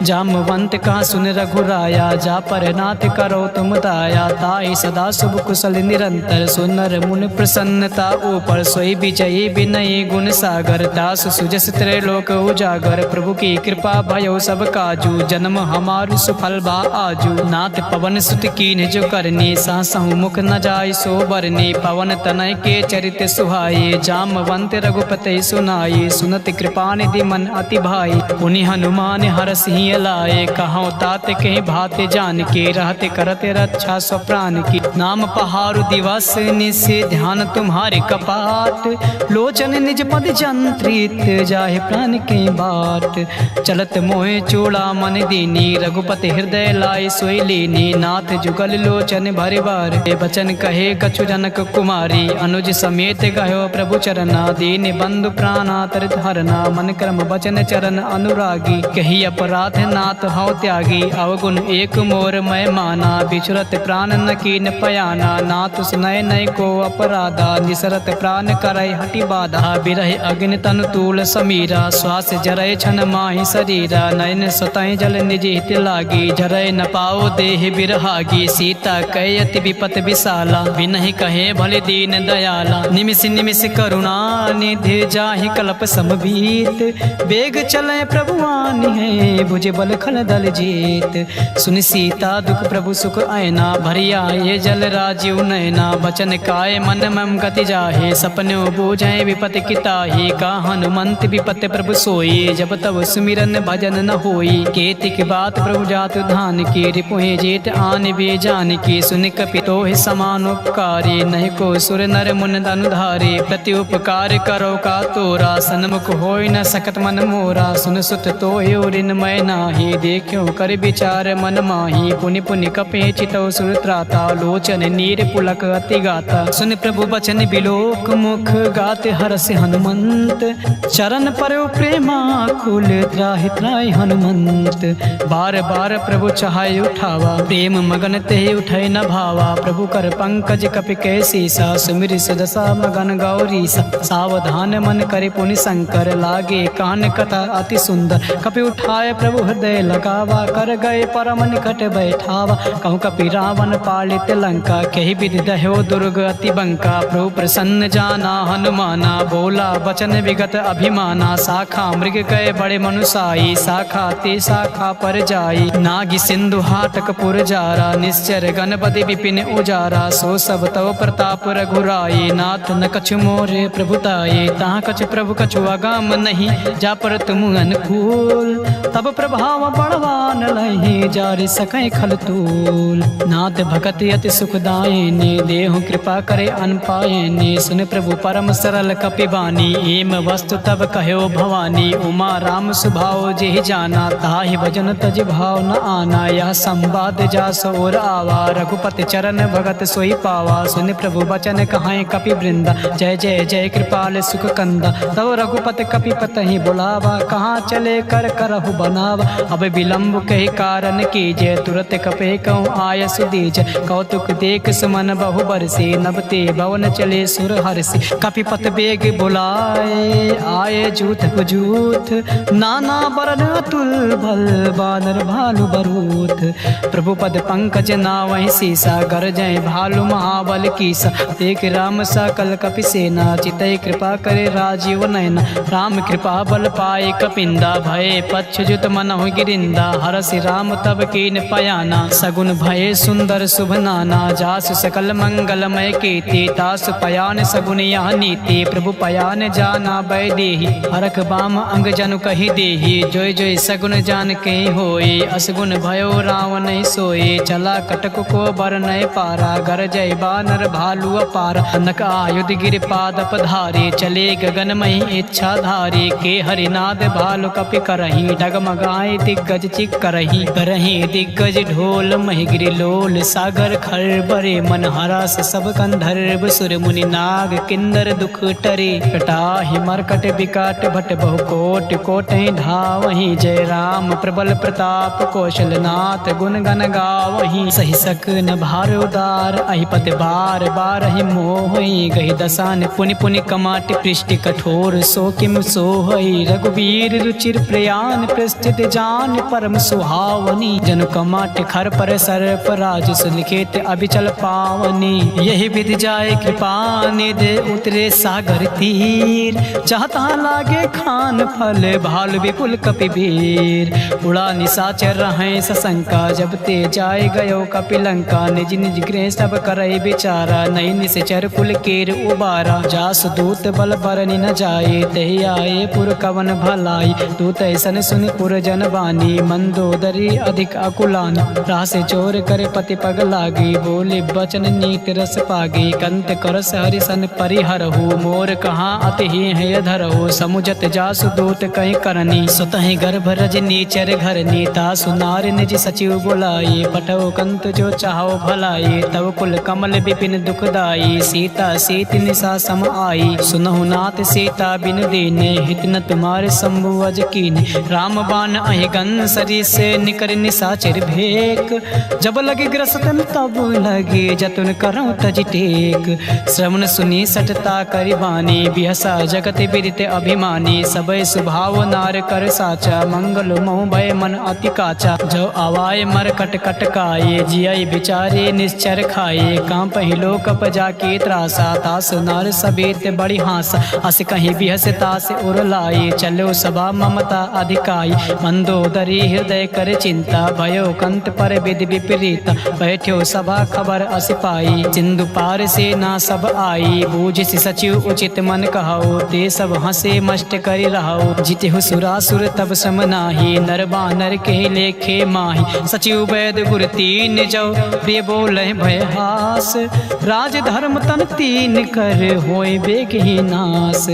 जामवंत कहा सुन रघुराया, जा पर नाथ करो तुम दाया। ताहि सदा शुभ कुशल निरंतर, सुनर मुन प्रसन्नता ऊपर। सोई विजयी विनयी गुण सागर, दास सुजस त्रैलोक उजागर। प्रभु की कृपा भयो सब काजू, जन्म हमारू सुफल बा आजू। नाथ पवन सुत कीन्ह जो करनी, सासहु मुख न जाय सो बरनी। पवन तनय के चरित सुहाये, जामवंत रघुपति सुनाये। सुनत कृपा निधि मन अति भाई, पुनि हनुमान हरषि लाए। कहो तात कहीं भात जान के, रहते करते रक्षा स्वप्राण की। नाम पहारु दिवस निस, ध्यान तुम्हारे कपाट। लोचन निज पद जंत्रित, जाहे प्राण के बाट। चलत मोहे चूड़ा मन दीनी, रघुपति हृदय लाए सोई लीनी। नाथ जुगल लोचन भरि बार, बचन कहे कछु जनक कुमारी। अनुज समेत गयो प्रभु चरना, दीन बंधु प्राणातर हरना। मन कर्म बचन चरण अनुरागी, कही अपराध नाथ हौ त्यागी। अवगुण एक मोर मैं माना, बिछुरत प्राण न कीन पयाना। नाथ सुनय नय को अपराधा, निसरत प्राण करय हटि बाधा। बिरह अग्नि तनु तूल समीरा, श्वास जरय छन माहि शरीरा। नयन स्वतः जल निज हित लागी, जरय न पाओ देह बिरहागी। सीता कयति विपत विशाला, बिनहि कहे भले दीन दयाला। निमिष निमिष करुणा निधि, जाहि कल्प समबीत। बेग चले प्रभुवानी है, भुज बल खल दल जीत। सुन सीता दुख प्रभु सुख आयना, भरी आए जल राजीव नयना। बचन काय मन मम गति जाहे, सपने बूझे विपत किताही। का हनुमंत विपत प्रभु सोई, जब तब सुमिरन भजन न होई। केतिक बात प्रभु जात धान की, रिपुहि जेठ आन बे जान की। सुन कपि तोहि समान उपकारी, नहीं को सुर नर मुन अनुधारे। प्रति उपकार करो का तोरा, सन्मुख होय न सकत मन मोरा। सुन सुत तोहि ऋण मैं नाही, देखियो कर विचार मन माही। पुनि पुनि कपि चितौ सुर त्राता, लोचन नीर पुलक अति गाता। सुन प्रभु बचन बिलोक मुख, गाते हरषि हनुमंत। चरण परयो प्रेमा कुल, त्राहि त्राहि हनुमंत। बार बार प्रभु चाहे उठावा, प्रेम मगन ते उठै न भावा। प्रभु कर पंकज कपि कै सीसा, सुमिर सुदशा मगन गौरीसा। सावधान मन करे पुनि शंकर, लागे कान कथा अति सुंदर। कपि उठाए प्रभु हृदय लगावा, कर गए परम निकट बैठावा। कहूँ कपि रावण पालित लंका, कही विधि दह्यो दुर्ग अति बंका। प्रभु प्रसन्न जाना हनुमाना, बोला बचन विगत अभिमाना। शाखा मृग गए बड़े मनुसाई, शाखा ते शाखा पर जाई। नागी सिंधु हाटक पुर जारा, निश्चर गणपति विपिन उजारा। सो सब तव प्रताप रघुराई, नाथ न कछु मोरे प्रभुताई। तहाँ कछु प्रभु कछु अगम नहीं, जा पर तुम अनुकूल। तब प्रभाव बड़वान लहि, जारि सकै खल तूल। नाथ भगत अति सुखदायिनी, देहु कृपा करे अन पायिनी। सुन प्रभु परम सरल कपि बानी, एम वस्तु तब कह्यो भवानी। उमा राम सुभाव जेहि जाना, ताहि भजन तज भाव न आना। यह संवाद जासु और आवा, रघुपति चरण भगत सोई पावा। सुन प्रभु बचन कहाय कपि वृंदा, जय जय जय कृपाल सुख कंदा। तब रघुपति कपि पतहि बुलावा, कहाँ चले कर करहु बनावा। अब विलंब कही कारण कीजय, तुरत कपे कहूँ आय सुदीज। कौतुक देख सुमन बहु बरसी, नबते भवन चले सुर हरसी। कपिपत बेग बुलाए, आए जूथ कुजूथ। नाना बरन अतुल भल, बानर भालु बरूथ। प्रभु पद पंकज नावहि सीसा, गरजय भालु महाबल कीसा। देख राम सकल कपि सेना, चितय कृपा करे राजीव नयना। राम कृपा बल पाए कपिंदा, भय पच्छ अयुत मनहु गिरिंदा, हरसि राम तब कीन पयाना। सगुन भये सुंदर शुभ नाना, जासु सकल मंगलमय कीर्ति। तासु पयान सगुन यह नीति, प्रभु पयान जाना बैदेही। हरख बाम अंग जनु कही देही, जोय जोय सगुन जान के होई। असगुन भयो रावण सोए, चला कटक को बर नय पारा। गर जय बानर भालु अपार, नक आयुध गिर पाद पधारे। चले गगनमयी इच्छाधारी, के हरिनाद भालु कपि करही। डगमगाए दिग्गज चिक करही, करही दिग्गज ढोल महिगिरि लोल। सागर खर बरे मन हरास, सब कंधर्व सुर मुनि नाग किन्नर दुख टरे। कटाहि मरकट विकट भट बहु कोट, कोटहि धावहि। जय राम प्रबल प्रताप कौशलनाथ, गुण गण गावहि। सहि सकन भार उदार, अहिपत बार बारहि मोहि। गहि दसान पुनि पुनि कमाट पृष्ठ कठोर। सो किम सोहई रघुवीर रुचिर प्रयान, पृष्ठित जान परम सुहावनी। जनु कमाट खर पर सर्प राज, सुलिखित अभिचल पावनी। यही विधि जाय कृपा निधि, उतरे सागर तीर। चाहता लागे खान फल, भालु विपुल कपिवीर। उड़ा निशाचर रहें सशंका, जब ते जाय गयो कपिलंका। निज निज गृह सब करई बिचारा, नई निश्चर कुल केर उबारा। जास दूत बल बरनि न जाए, तहि आए पुर कवन भलाई। दूत ऐसन सुनि पुर जन बानी, मंदोदरी अधिक अकुलानी। राह से चोर करे पति पग लागी, बोले बचन नीत रस पागी। कंत करस हरिसन परिहरहु, मोर कहाँ अति है धरहु। समुझत जासु दूत कहीं करनी, सुतहि गर्भ रजनी चर घरनी। तासु नार निज सचिव बुलाई, पठो कंत जो चाहो भलाई। तब कुल कमल विपिन दुखदाई, सीता सीति निशा सम आई। सुनहु नाथ सीता बिन दीने, हित न तुम्हारे शंभु अज कीने। राम बाण अहिगन सरिस, निकर निशाचर भेक। जब लगे ग्रसतन तब लगे, जतुन करऊं तज टेक। श्रवण सुनी सटता करिबानी, बिहसा जगत विदित अभिमानी। सबय सुभाव नार कर साचा, मंगल मोह भय मन अति काचा। जो आवाय मर कट कटकाए, जिय बिचारे निश्चर खाए। कांपहि लोक जाके त्रासा, तास नार सቤत बड़ी हासा। अस कहीं बिहस तास उर लाई, चलो सभा ममता अधिकाई। मंदोदरी हृदय कर चिंता, भयो कंत पर विधि विपरीत। बैठ्यो सभा खबर अस पाई, सिंधु पार से ना सब आई। बूझि सचिव उचित मन कहाओ, ते सब हंसे मष्ट करि रहाओ। जिते सुरासुर तब सम नाही, नर बानर के लेखे माही। सचिव वैद गुर तीन जो, प्रिय बोले भय हास। राज धर्म तन तीन कर, होय बेग ही नास।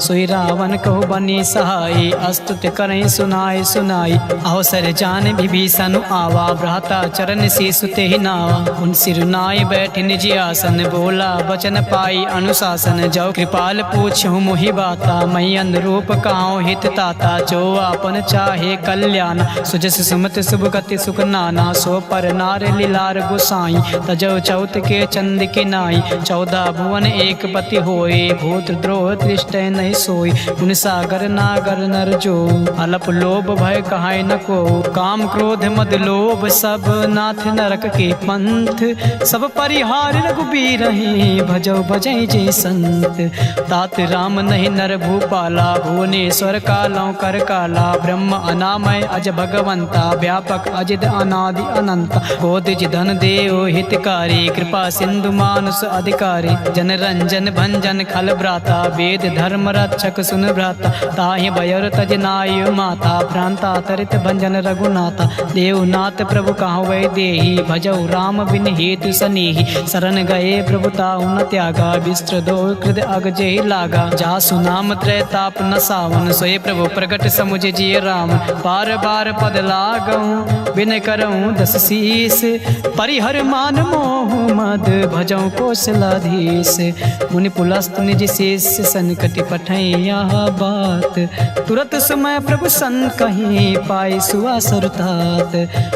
सोई रावण कहु बनी सहाय, अस्तुत करें सुनाय सुनाई। अवसर जान विभीषण आवा, भ्राता चरण से सुते ही नावा। उन सिरुनाय बैठ निज आसन, बोला वचन पाई अनुशासन। जो कृपाल पूछहु मोहि बाता, मही अनुरूप काहू हित ताता। जो आपन चाहे कल्याण, सुजस सुमत शुभ गति सुख नाना। सो पर नार लीलार गोसाई, तजौ चौथ के चंद के नाई। 14 भुवन एक पति होए, भूत द्रोह दृष्ट नहीं सोई। उन सागर नागर नर जो, अलप लोभ भय कहाय न को। काम क्रोध मद लोभ सब, नाथ नरक के पंथ। सब परिहार रघुबीर रहे, भजौ भजै जय संत। तात राम नहीं नर भूपाला, भुवनेश्वर कालौ कर काला। ब्रह्म अनामय अज भगवंता, व्यापक अजिद अनादि अनंत। कोदिज धन देव हितकारी, कृपा सिंधु मानुष अधिकारी। जन रंजन भंजन खल भ्राता, वेद धर्म रक्षक सुन भ्राता। ताहि भयर तज नाय माता, भ्रांता तरित भंजन रघुनाथा। देवनाथ प्रभु कहाँ वै देही, भजौ राम बिन हेतु सनेही। शरण गए प्रभु ताहु न त्यागा, विस्त्र दो कृद अग जेहि लागा। जासु नाम त्रैताप न सावन, सोए प्रभु प्रगट समुझ जिय राम। बार बार पद लागऊं, विनय करऊं दस शीस। परिहर मान मोह मद, भजौ कौशलाधीश। मुनि पुलस्त निज शेष, संकट पठै यह बात। तुरत समय प्रभु सन कहीं, पाए सुआसुर तात।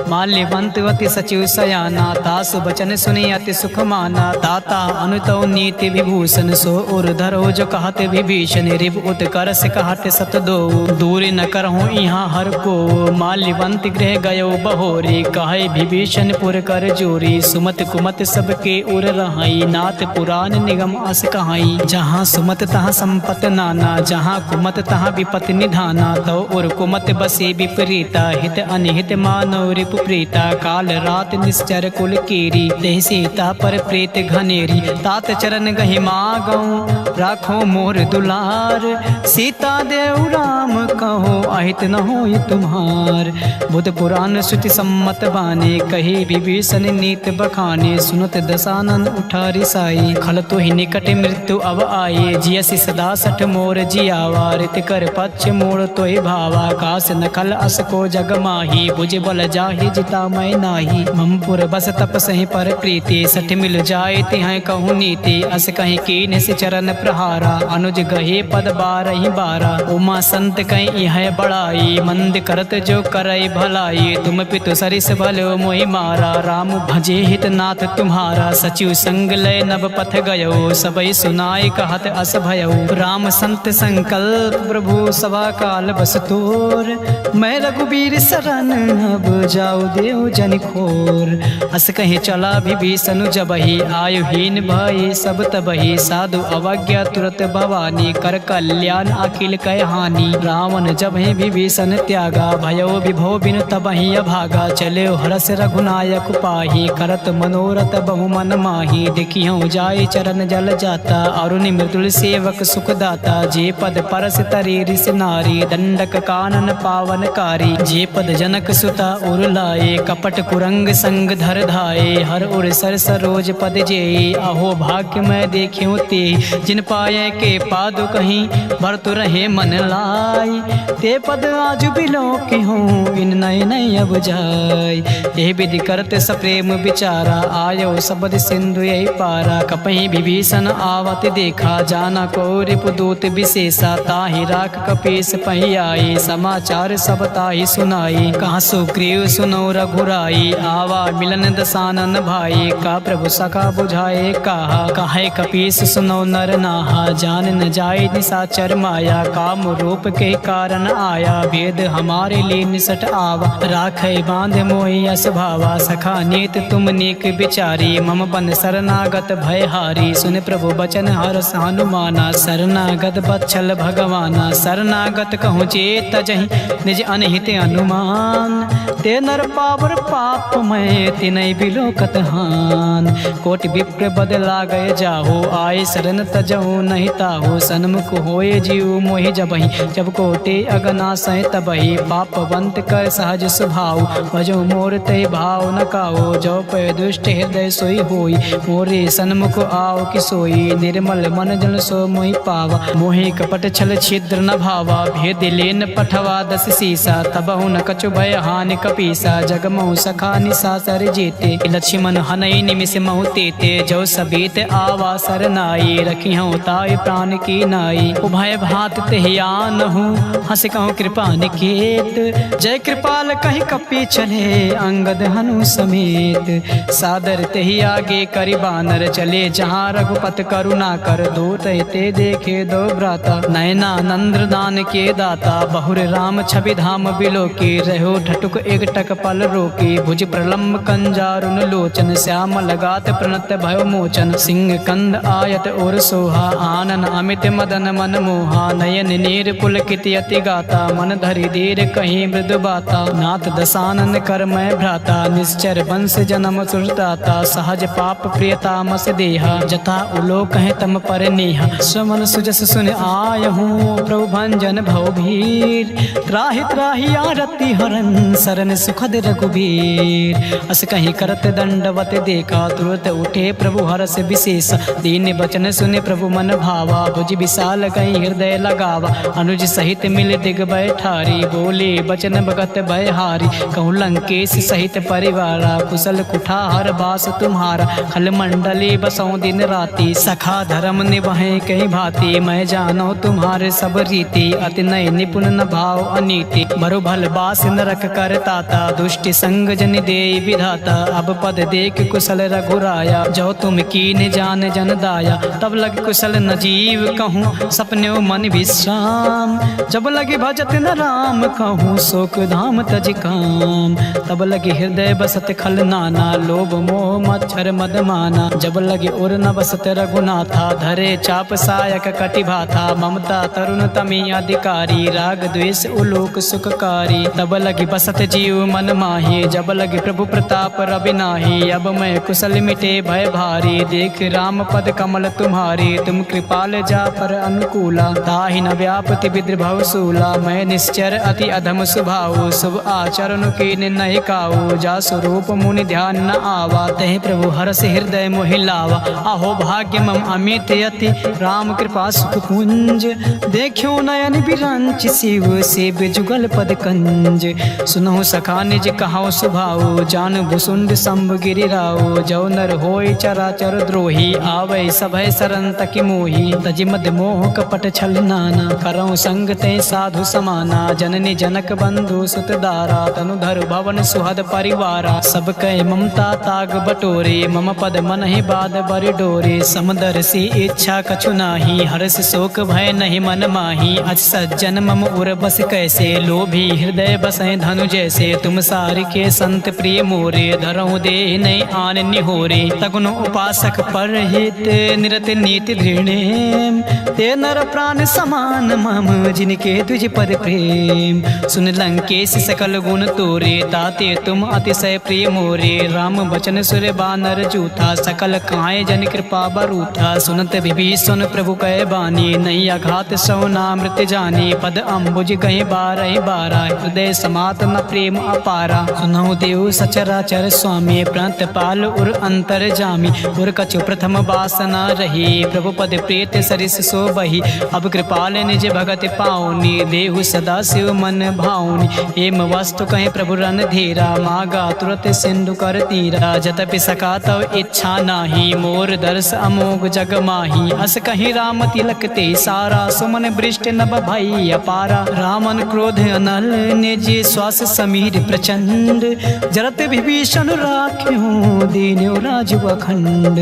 माल्यवंत अति सचिव सयाना, तासु बचन सुनि अति सुख माना। ताता अनुतौ नीति विभूषण, सो उर धरो जो कहत विभीषण। रिप उत्कर से कहत सत दो, दूर न करहूँ यहाँ हर को। माल्यवंत गृह गयो बहोरी, कहे विभीषण पुर कर जोरी। सुमत कुमत सबके उर रहाई, नाथ पुराण निगम अस कहाई। जहाँ सुमत तहाँ संपत नाना, जहाँ कुमत तहाँ विपत निधाना। तो उर कुमत बसे विपरीता हित अनिहित मानव रिपु प्रीता काल रात निश्चर कुल कीरी देह सीता पर प्रीत घनेरी तात चरण गहि मागऊं राखो मोर दुलार सीता देव राम कहो अहित न होय तुम्हार बुध पुराण श्रुति सम्मत बाने कही विभीषण नीत बखाने सुनत दसानन उठा रिसाई खल तो ही निकट मृत्यु अब आये जियसि सदा सठ मोर जियावा रित कर पक्ष मोर तो भावा कास न खल अस को जग माही बुझ बल जाहि जिता मैं नाही ममपुर बस तप सही पर प्रीति सठ मिल जाए तिहाय कहूँ नीति अस कहीं कीन से चरण प्रहारा अनुज गहे पद बारही बारा उमा संत कहीं यह बड़ाई मंद करत जो करई भलाई तुम पितु सरिस भलो मोहि मारा राम भजे हित नाथ तुम्हारा सचिव संग लय नभ पथ गयो सबई सुनाई कहत अस भयो राम संत संकल्प प्रभु सभा काल बस तोर मैं रघुबीर शरण अब जाऊ देव जन खोर अस कहीं चला विभीषण जबहि आयुहीन भय सब तबहि साधु अवज्ञा तुरत भवानी कर कल्याण अखिल कह हानि रावण जब ही विभीषण त्यागा भयो विभो बिन तबहि अभागा चले हरस रघुनायक पाही करत मनोरथ बहु मन माही देखियो जाय चरण जल जाता अरुण मृदुल सेवक सुखदाता जे पद परस तरी ऋषि नारी दंडक कानन पावनकारी जे पद जनक सुता उर लाए कपट कुरंग संग धर धाये हर उर सर सरोज पद जे अहो भाग्य मैं देखियो ते जिन पाए के पादु कहीं भरतु रहे मन लाई ते पद आज बिलो की हूँ इन नय नय अब जाय यह विधि करते सप्रेम विचारा आयो सबद सिंधु यही पारा कपहि विभीषण आवत देखा जाना को रिपुदूत विशेषा ताहि राख कपीस पही आई समाचार सब ताहि सुनाई कहाँ सुग्रीव सुनो रघुराई आवा मिलन दसानन भाई का प्रभु सखा बुझाए कहा कहे कपीस सुनो नर नाहा जान न जाए निशाचर माया काम रूप के कारण आया वेद हमारे लिए निसट आवा राखे बांध मोहि अस भावा सखा नीत तुम नीक विचारी मम बन शरणागत भयहारी सुन प्रभु बचन हरस हनुमाना शरणागत बच्छल भगवाना शरणागत कहूँ चेत जहि निज अनहित अनुमान ते नर पावर पाप मैं तिनय बिलोकत हान कोटि विप्र बदला गए जाहो आए शरण तजहु नहीं ताहो सन्मुख होए जीव मोहि जबहि जब कोटे अगना सह तबहि पापवंत कर सहज स्वभाव भजो मोर ते भाव न काओ जो पे दुष्ट हृदय सोई होई मोरे सन्मुख आओ कि सोई निर्मल मन जल सो मोहि पावा मोहि कपट छल छिद्र न भावा भेद लेन पठवा दस सीसा तबहु न कछु भय हानि कपीसा जगमहु सखा निशाचर जेते लक्ष्मण हनई निमिष महु तेते जो सबीत आवा सरनाई रखी हूँ ताय प्राण की नाई उभय भात तेहियान हूँ हंस कहूँ कृपा निकेत जय कृपाल कही कपी चले अंगद हनु समेत सादर तेहि आगे करि बानर चले जहाँ रघुपत करुणा कर दो ते देखे दो भ्राता नयना नंद्र दान के दाता बहुर राम छवि धाम बिलो के रहो ठटुक एक टक पल रोके भुज प्रलम्ब कंजारुन लोचन श्याम लगात प्रणत भयो मोचन सिंह कंद आयत और सोहा आनन अमित मदन मन मोहा नयन नीर पुलकित यति गाता मन धरि धीर कहीं मृदु बाता नाथ दसानन कर मैं भ्राता निश्चर वंश जन्म सुरदाता सहज पाप प्रियता मस देहा जथा उलो कहे तम पर नेहा श्रवण सुजस सुन आय हूँ प्रभु भंजन भव भीर त्राहि त्राहि आरती हरन सरन सुखद रघुबीर अस कहीं करत दंडवत देखा तुरत उठे प्रभु हरस विशेष दीन बचन सुने प्रभु मन भावा भुज विशाल कहीं हृदय लगावा अनुज सहित मिल दिग बैठारी बोले बचन भगत भयहारी कहूँ लंकेश सहित परिवारा कुशल कुठार बास तुम्हारा खल मंडली बसों दिन राति सखा धर्म निभाए कहीं भांति मैं जानो तुम्हारे सब रीति अति नय निपुण न भाव अनीति बरु भल बास नरक कर ताता दुष्टि संग जन दे विधाता अब पद देख कुशल रघुराया जो तुम कीन जान जन दाया तब लग कुशल न जीव कहूँ सपने मन विश्राम जब लगे भजत न राम कहूँ शोक धाम तज काम तब लगे हृदय बसत खल नाना लोभ मोह मच्छर मद माना जब लगे उर न बसत रघुनाथा धरे चाप सायक कटिभाथा ममता तरुण तमी अधिकारी राग द्वेष लोक सुखकारी। तब लगी बसत जीव मन माही, जब लगी प्रभु प्रताप रवि नाही। अब मैं कुशल मिटे भय भारी, देख राम पद कमल तुम्हारी। तुम कृपाल जा पर अनुकूला, ताहि न व्यापति विद्रभव सूला। मैं निश्चर अति अधम स्वभाव, शुभ आचरण कीन नहीं काऊ। जा स्वरूप मुनि ध्यान न आवा, तहि प्रभु हरष हृदय मोहि लावा। आहो भाग्य मम अमित यति, राम कृपा सुख पुंज। देखियो नयन बिरंच शिव, सेव जुगल पद कंज। सुनहु सखा निज कहाओ स्वभाव, जान भुसुंड शंभ गिरिराओ। जो नर होय चराचर द्रोही, आवै सभय सरन तकि मोही। तज मद मोह कपट छल नाना, करऊँ संग ते साधु समाना। जननी जनक बंधु सुत दारा, तनुधर भवन सुहद परिवारा। सब कह ममता ताग बटोरे, मम पद मन ही बाद बरि डोरे। समदर्शी इच्छा कछु नाही, हर्ष शोक भय नहीं मन माही। अज सज्जन मम उर बस कैसे, लोभी हृदय बसै धनु जैसे। तुम सार के संत प्रिय मोरे, धरऊँ दे नहीं आन निहोरे। तगुन उपासक पर हित, निरत नीति धृणे। ते नर प्राण समान मम, जिनके तुझ पद प्रेम। सुन लंकेश सकल गुण तोरे, ताते तुम अतिशय प्रिय मोरे। राम बचन सुर बानर जूथा, सकल काए जन कृपा बरूथा। सुनत विभीषण प्रभु कह बानी, नहीं अघात सौ नामृत जानी। पद अम्बुज कहीं बारह बारा, हृदय समात न प्रेम अपारा। सुनहु देव सचराचर स्वामी, प्रणत पाल उर अंतर जामी। उर कछु प्रथम वासना रही, प्रभु पद प्रेत सरिस सो बही। अब कृपाल निज भगत पाऊनी, देहु सदा शिव मन भाऊनी। एम वस्तु कहीं प्रभु रन धीरा, मागा तुरत सिंधु कर तीरा। जतपि सका तव इच्छा नाही, मोर दर्श अमोघ जग माही। अस कहीं राम तिलक ते सारा, सुमन वृष्टि नभ भई अपारा। रामन क्रोध अनल, निज श्वास समीर प्रचंड। जरत विभीषण राख्यो, दीन्यो राजु अखंड।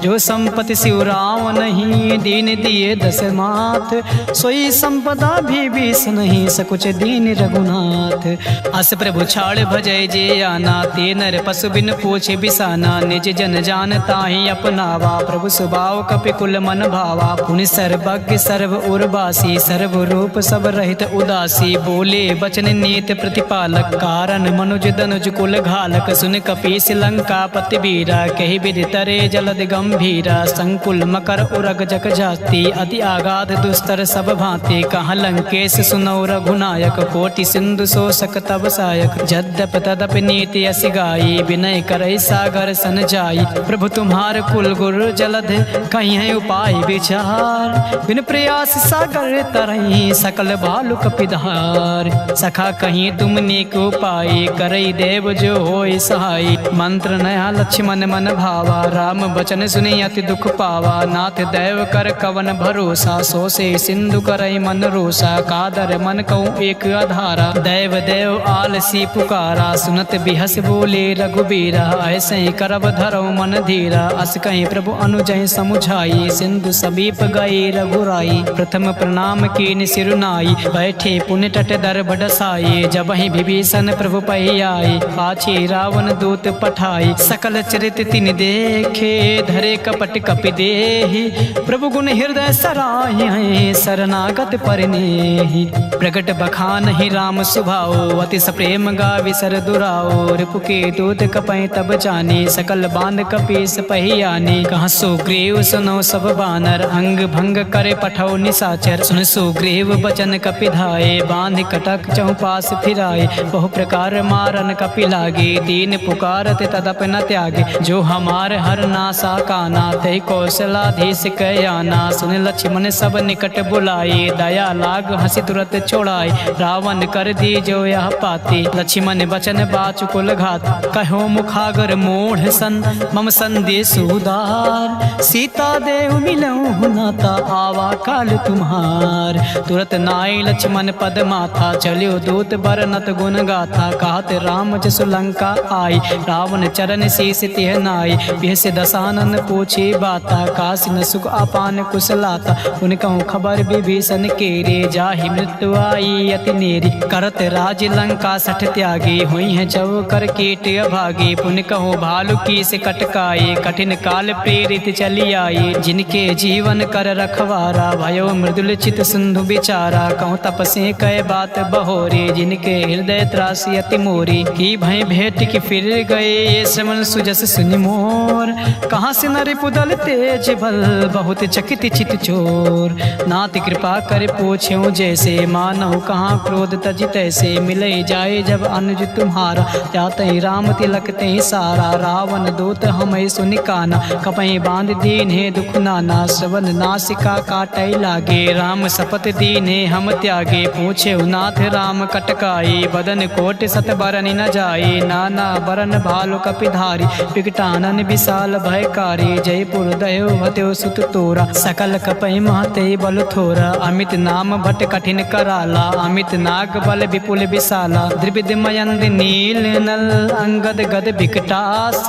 जो संपत्ति शिव राम नहीं, दीन दिए दस माथ। सोई संपदा विभीषण नहीं, सकुच दीन रघुनाथ। अस प्रभु छाड़ भजय जे आना, ते नर पशु बिन पूछे बिसाना। निज जन जान ताहि अपनावा, प्रभु स्वभाव कपिकुल मन भावा। पुनि सर्वज्ञ सर्व उर्वासी, सर्व रूप सब रहित उदासी। बोले बचन नीत प्रतिपालक, कारण मनुज दनुज कुल घालक। सुन कपीस लंका पति वीरा, कहि विधि तरे जलद गंभीरा। संकुल मकर उरग जग जाति, अति आगाध दुस्तर सब भांति। कहाँ लंकेश सुनौ रघुनायक, कोटि सिंधु शोषक तब सायक। जद्यप तदप नीति अस गाई, विनय करई सागर सन जाई। प्रभु तुम्हार कुल गुरु जलध, कहीं है उपाय विचार। बिन प्रयास सागर तरई, सकल भालु कपिधार। सखा कहीं तुम नीक उपाय, करई देव जो होय सहाय। मंत्र नया लक्ष्मण मन भावा, राम बचन सुनि अति दुख पावा। नाथ दैव कर कवन भरोसा, सो से सिंधु करई मन रोसा। कादर मन कहूँ एक आधारा, दैव देव आलसी पुकारा। सुनत बिहस बोले रघुबीरा, ऐसे ही करब धरो मन धीरा। अस कहीं प्रभु अनुजय समुझाई, सिंधु समीप गए रघुराई। प्रथम प्रणाम कीन सिरुनाई, बैठे पुण्य तट दर बडसाई। जब ही विभीषण प्रभु पहि आए, पाछे रावण दूत पठाई। सकल चरित तिन देखे, धरे कपट कपि देहि। प्रभु गुण हृदय सराहि, शरणागत परिनेहि। प्रगट बखान ही राम सुभाओ, अति सप्रेम गावि सर दुराओ। रिपु के दूत कपै तब जाने, सकल बांध कपीस पहि आने। कहाँ सुग्रीव सुनो सब बानर, अंग भंग करे पठौ निशाचर। सुन सुग्रीव बचन कपि धाये, बांध कटक चौपास फिराए। बहु प्रकार मारन कपि लागे, दीन पुकारत तदप न त्यागे। जो हमार हर नासा काना, तै कौशलाधीश कयाना। सुन लक्ष्मण सब निकट बुलाए, दया लाग हंसी तुरत छोड़ाए। रावण कर दी जो यह पाते, लक्ष्मण बचन बाचु कुल घात। कहो मुखागर मोढ़ सन, मम संदेश उदार। सीता देव मिलऊँ नाता, आवा काल तुम्हार। तुरत नाई लक्ष्मण पद माथा, चलियो दूत बरनत गुण गाथा। कहत राम जसु लंका आई, रावण चरण शीस तिह नाई। बिहस दसानन पूछे बाता, काशी न सुख अपान कुशलाता। उन कहूँ खबर विभीषण केरे, जाहि मृत्यु आई अति नेरी। करत राज लंका सठ त्यागे, हुई है जव कर कीट अभागे। पुन कहो भालु की से कटकाए, कठिन काल प्रेरित चली आए। जिनके जीवन कर रखवारा, भयो मृदुल चित सिंधु बिचारा। कहूँ तपसे कह बात बहोरी, जिनके हृदय त्रासी अति मोरी। की भय भेंट की फिर गए, ये श्रवण सुजस सुनि मोर। कहाँ से नर पुदल तेज बल, बहुत चकित चित चोर। नाथ कृपा कर पूछ्यो जैसे, मानव कहाँ क्रोध तज तैसे। मिले जाए जब अनुज तुम्हारा, जाते राम तिलक ते सारा। रावण दूत हमें सुनि काना, कपहि बांध दीन है दुख नाना। श्रवण नासिका काटै लागे, राम शपथ दीने हम त्यागे। पूछे नाथ राम कटकाई, बदन कोट सत बरन न जाए। नाना बरन भालु कपिधारी, विकटानन विशाल भयकारी। जयपुर दयो हत्यो सुत तोरा, सकल कपहि महते बल थोरा। अमित नाम भट कठिन कराला, अमित नाग बल विपुल विशाला। द्रिविद मयंद नील नल, अंगद गद विकटास।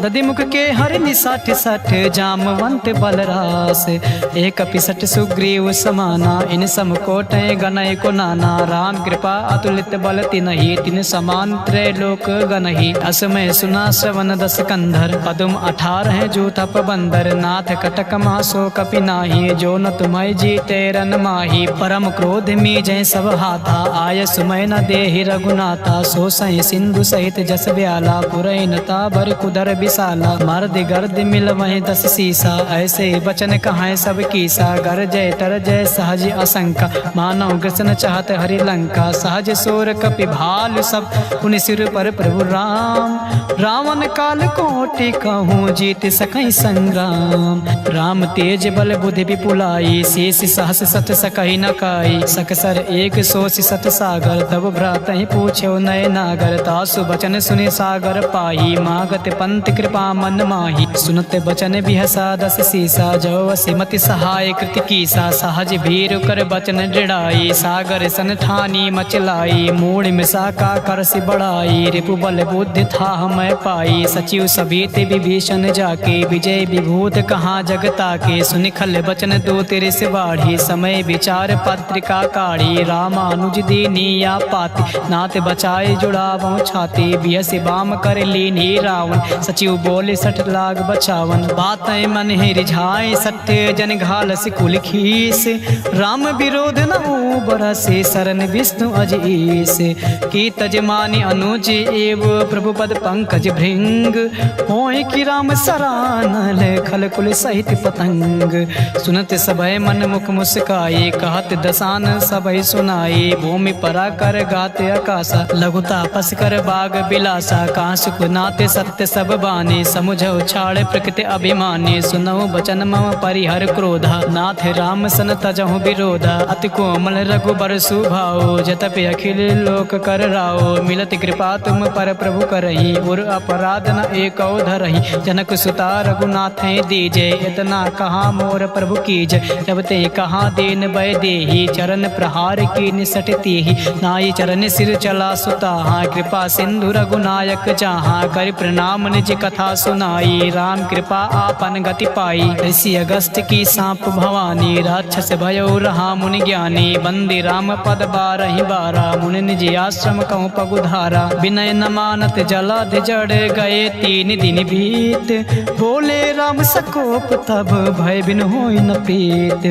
दधिमुख के हर निसठ सठ, जामवंत बलरास। एक पिसठ सुग्रीव समाना, इन सम कोटय गनय को नाना। राम कृपा अतुलित बल तिनहि, तिन समान त्रैलोक गनहि। असमय सुना श्रवण दस कंधर, पदुम 18 जो तप बंदर। नाथ कटक मासो कपि नाही, जो न तुम्हें जीते रन माही। परम क्रोध में जय सब हाथा, आय सुमय न देहि रघुनाथा। सो सहि सिंधु सहित जस ब्याला, पुरय नता बर कुदर विशाला। मर्द गर्द मिल वहीं 10 सीसा, ऐसे बचन कहाँ सब कीसा। गर जय तर जय सहज असंका, मानव कृष्ण चाहत हरि लंका। सहज सोर कपि भालु सब, पुनि सिर पर प्रभु राम। रावण काल कोटि कहूँ, जीत सकहि संग्राम। राम तेज बल बुद्धि विपुलाई, शेष सहस सत सकहि न काई। सकसर एक सोच सत सागर, तब भ्रात ही पूछो नय नागर। तासु बचन सुनि सागर पाही, मागत पंत कृपा मन माही। सुनत बचन बिहसा 10 सीसा, जो सिमति सहाय कृति कीसा। सहज भीर कर बचन दृढ़ाई, सागर सन ठानी मचलाई। मूढ़ मिसा का करसि बढ़ाई, रिपु बल बुद्धि था मैं पाई। सचिव सभीत विभीषण जाके, विजय विभूत कहाँ जगता के। सुनि खल बचन दो तेरे से बाढ़ी, समय विचार पत्रिका काढ़ी। रामानुज दीनी या पाति, नाथ बचाए जुड़ावो छाती। बियस बाम कर लीनी रावण, सचिव बोले 60 लाख बचावन। बात मन है रिझाए सत्य, जन घाल कुल खीस। राम विरोध न बरसे, शरण विष्णु अजीस। की तजमानी अनुज एव, प्रभु पद पंकज भृंग। होय कि राम सरानल, खल कुल सहित पतंग। सुनत सभय मन मुख मुस्काए, कहत दसान सभय सुनाए। भूमि परा कर गाते आकाशा, लघुता पस कर बाग बिलासा। कांस कुनाते सत्य सब बाने, समुझ उछाड़ प्रकृति अभिमानी। सुनहु बचन मम परिहर क्रोधा, नाथ राम सन तजहु विरोधा। अति कोमल रघुबर सुभाओ, जतपि अखिल लोक कर राओ। मिलत कृपा तुम पर प्रभु करही, उर अपराध न एको धरही। जनक सुता रघुनाथ दीजे, इतना कहा मोर प्रभु कीज। जब ते कहा दीन भय देहि, चरण प्रहार की निसट तेहि। नाई चरण सिर चला सुताहा, कृपा सिंधु रघुनायक जहाँ। कर प्रणाम निज कथा सुनाई, राम कृपा आपन गति पाई। ऋषि अगस्त की सांप भवानी, राक्षस भयो रहा मुनि ज्ञानी। बंदी राम पद बारहि बारा, मुनि निज आश्रम कहूँ पगुधारा। विनय न मानत जलध जड़ गए, 3 दिन बीत। बोले राम सकोप तब, भय बिन होई न प्रीत।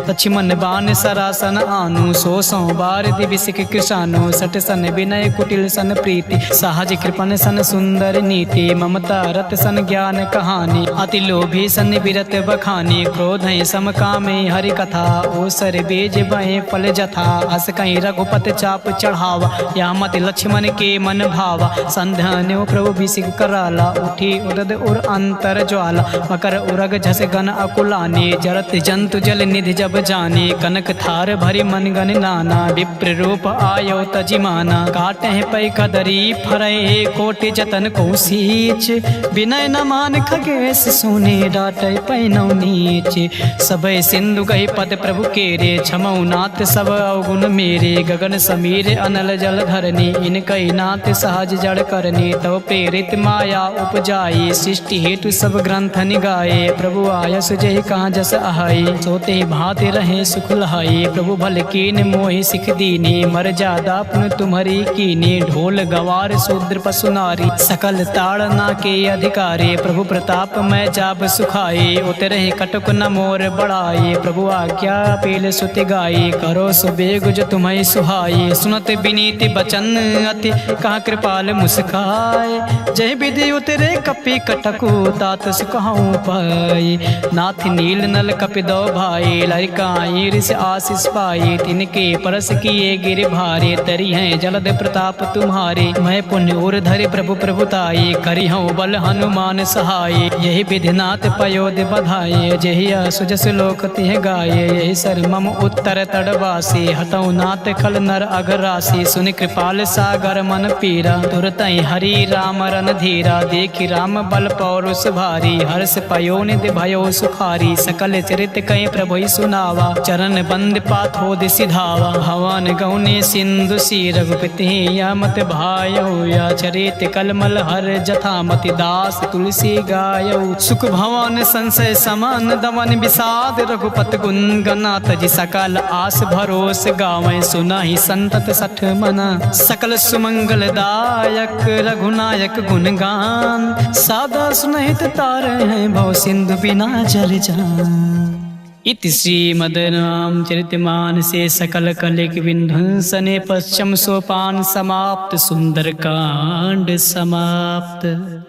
लक्ष्मण बाण सरासन आनु, 100 बार दिव्य सिख कृषानु। 60 सन विनय कुटिल सन प्रीति, सहज कृपन सन सुंदर नीति। ममता रत सन ज्ञान कहानी, अति लोभी सन विरत बखानी। क्रोध सम कामे हरि कथा, ओसर बेज बहे फल जथा। अस कहीं रघुपत चाप चढ़ावा, या मत लक्ष्मण के मन भावा। संध्यान्यो प्रभु बिसिक कराला, उठी उदद उर अंतर ज्वाला। मकर उरग झस गन अकुलाने, जरत जंतु जल निधि जब जाने। कनक थार भरी मन गन नाना, विप्र रूप आयो तजिमाना। काटे पै कदरी फरय, कोटि जतन को सींच। विनय न मान खगेश सोने, डाटे पैनौ नीच। सबय सिंधु गहि पद प्रभु केरे, क्षमौ नाथ सब अवगुण मेरे। गगन समीर अनल जल धरनी, इनकई नाथ सहज जड़ करनी। तव प्रेरित माया उपजाई, सृष्टि हेतु सब ग्रंथ निगाए। प्रभु आयस जय कहाँ जस आहाई, सोते भाते रहे सुख लहाई। प्रभु भल कीन मोहि सिख दीनी, मर्यादा पुन तुम्हारी कीनी। ढोल गवार शूद्र पशु नारी, सकल ताड़ना के अधिकारी। प्रभु प्रताप मैं जाब सुखाई, उतरे कटुक न मोर बढ़ाई। प्रभु आज्ञा पील सुति गाई, करो सुबेग गुज तुम्हें सुहाई। सुनत विनीत बचन अति कहा कृपाल मुस्काए। जय विधि उतरे कपि कटकु तात सुकहूँ पाई। नाथ नील नल कपि दो भाई लरिकाई ऋषि आशीष पाई। तिनके परस किए गिर भारे तरी हैं जलद प्रताप तुम्हारे। मैं पुण्य उर धरे प्रभु प्रभुताई करी हूँ बल हनुमान सहाय। यही विधिनाथ पयोध बधाये जही सुजस लोक तिह गाये। यही सर मम उत्तर तड़वासी हतऊ नाथ खल नर अघरासी। सुनि कृपाल सागर मन पीरा तुरतई हरि राम रन धीरा। देखि राम बल पौरुष भारी हर्ष पयो निधि भयो सुखारी। सकल चरित कई प्रभु सुनावा चरण बंद पाथोद सिधावा। हवन गौने सिंधु सी रघुपति या मत भायो। या चरित कलमल हर जथा मति दास तुलसी गायो। सुख भवन संशय समान दमन विषाद रघुपत गुण गना। तज सकल आस भरोस गावें सुनाहि संतत सठ मना। सकल सुमंगल दायक रघुनायक गुणगान। सादा सुनहित तारे हैं भव सिंधु बिना जल जान। इति श्रीमद्रामचरितमानसे सकल कलिक विध्वंसने पश्चिम सोपान समाप्त। सुंदर कांड समाप्त।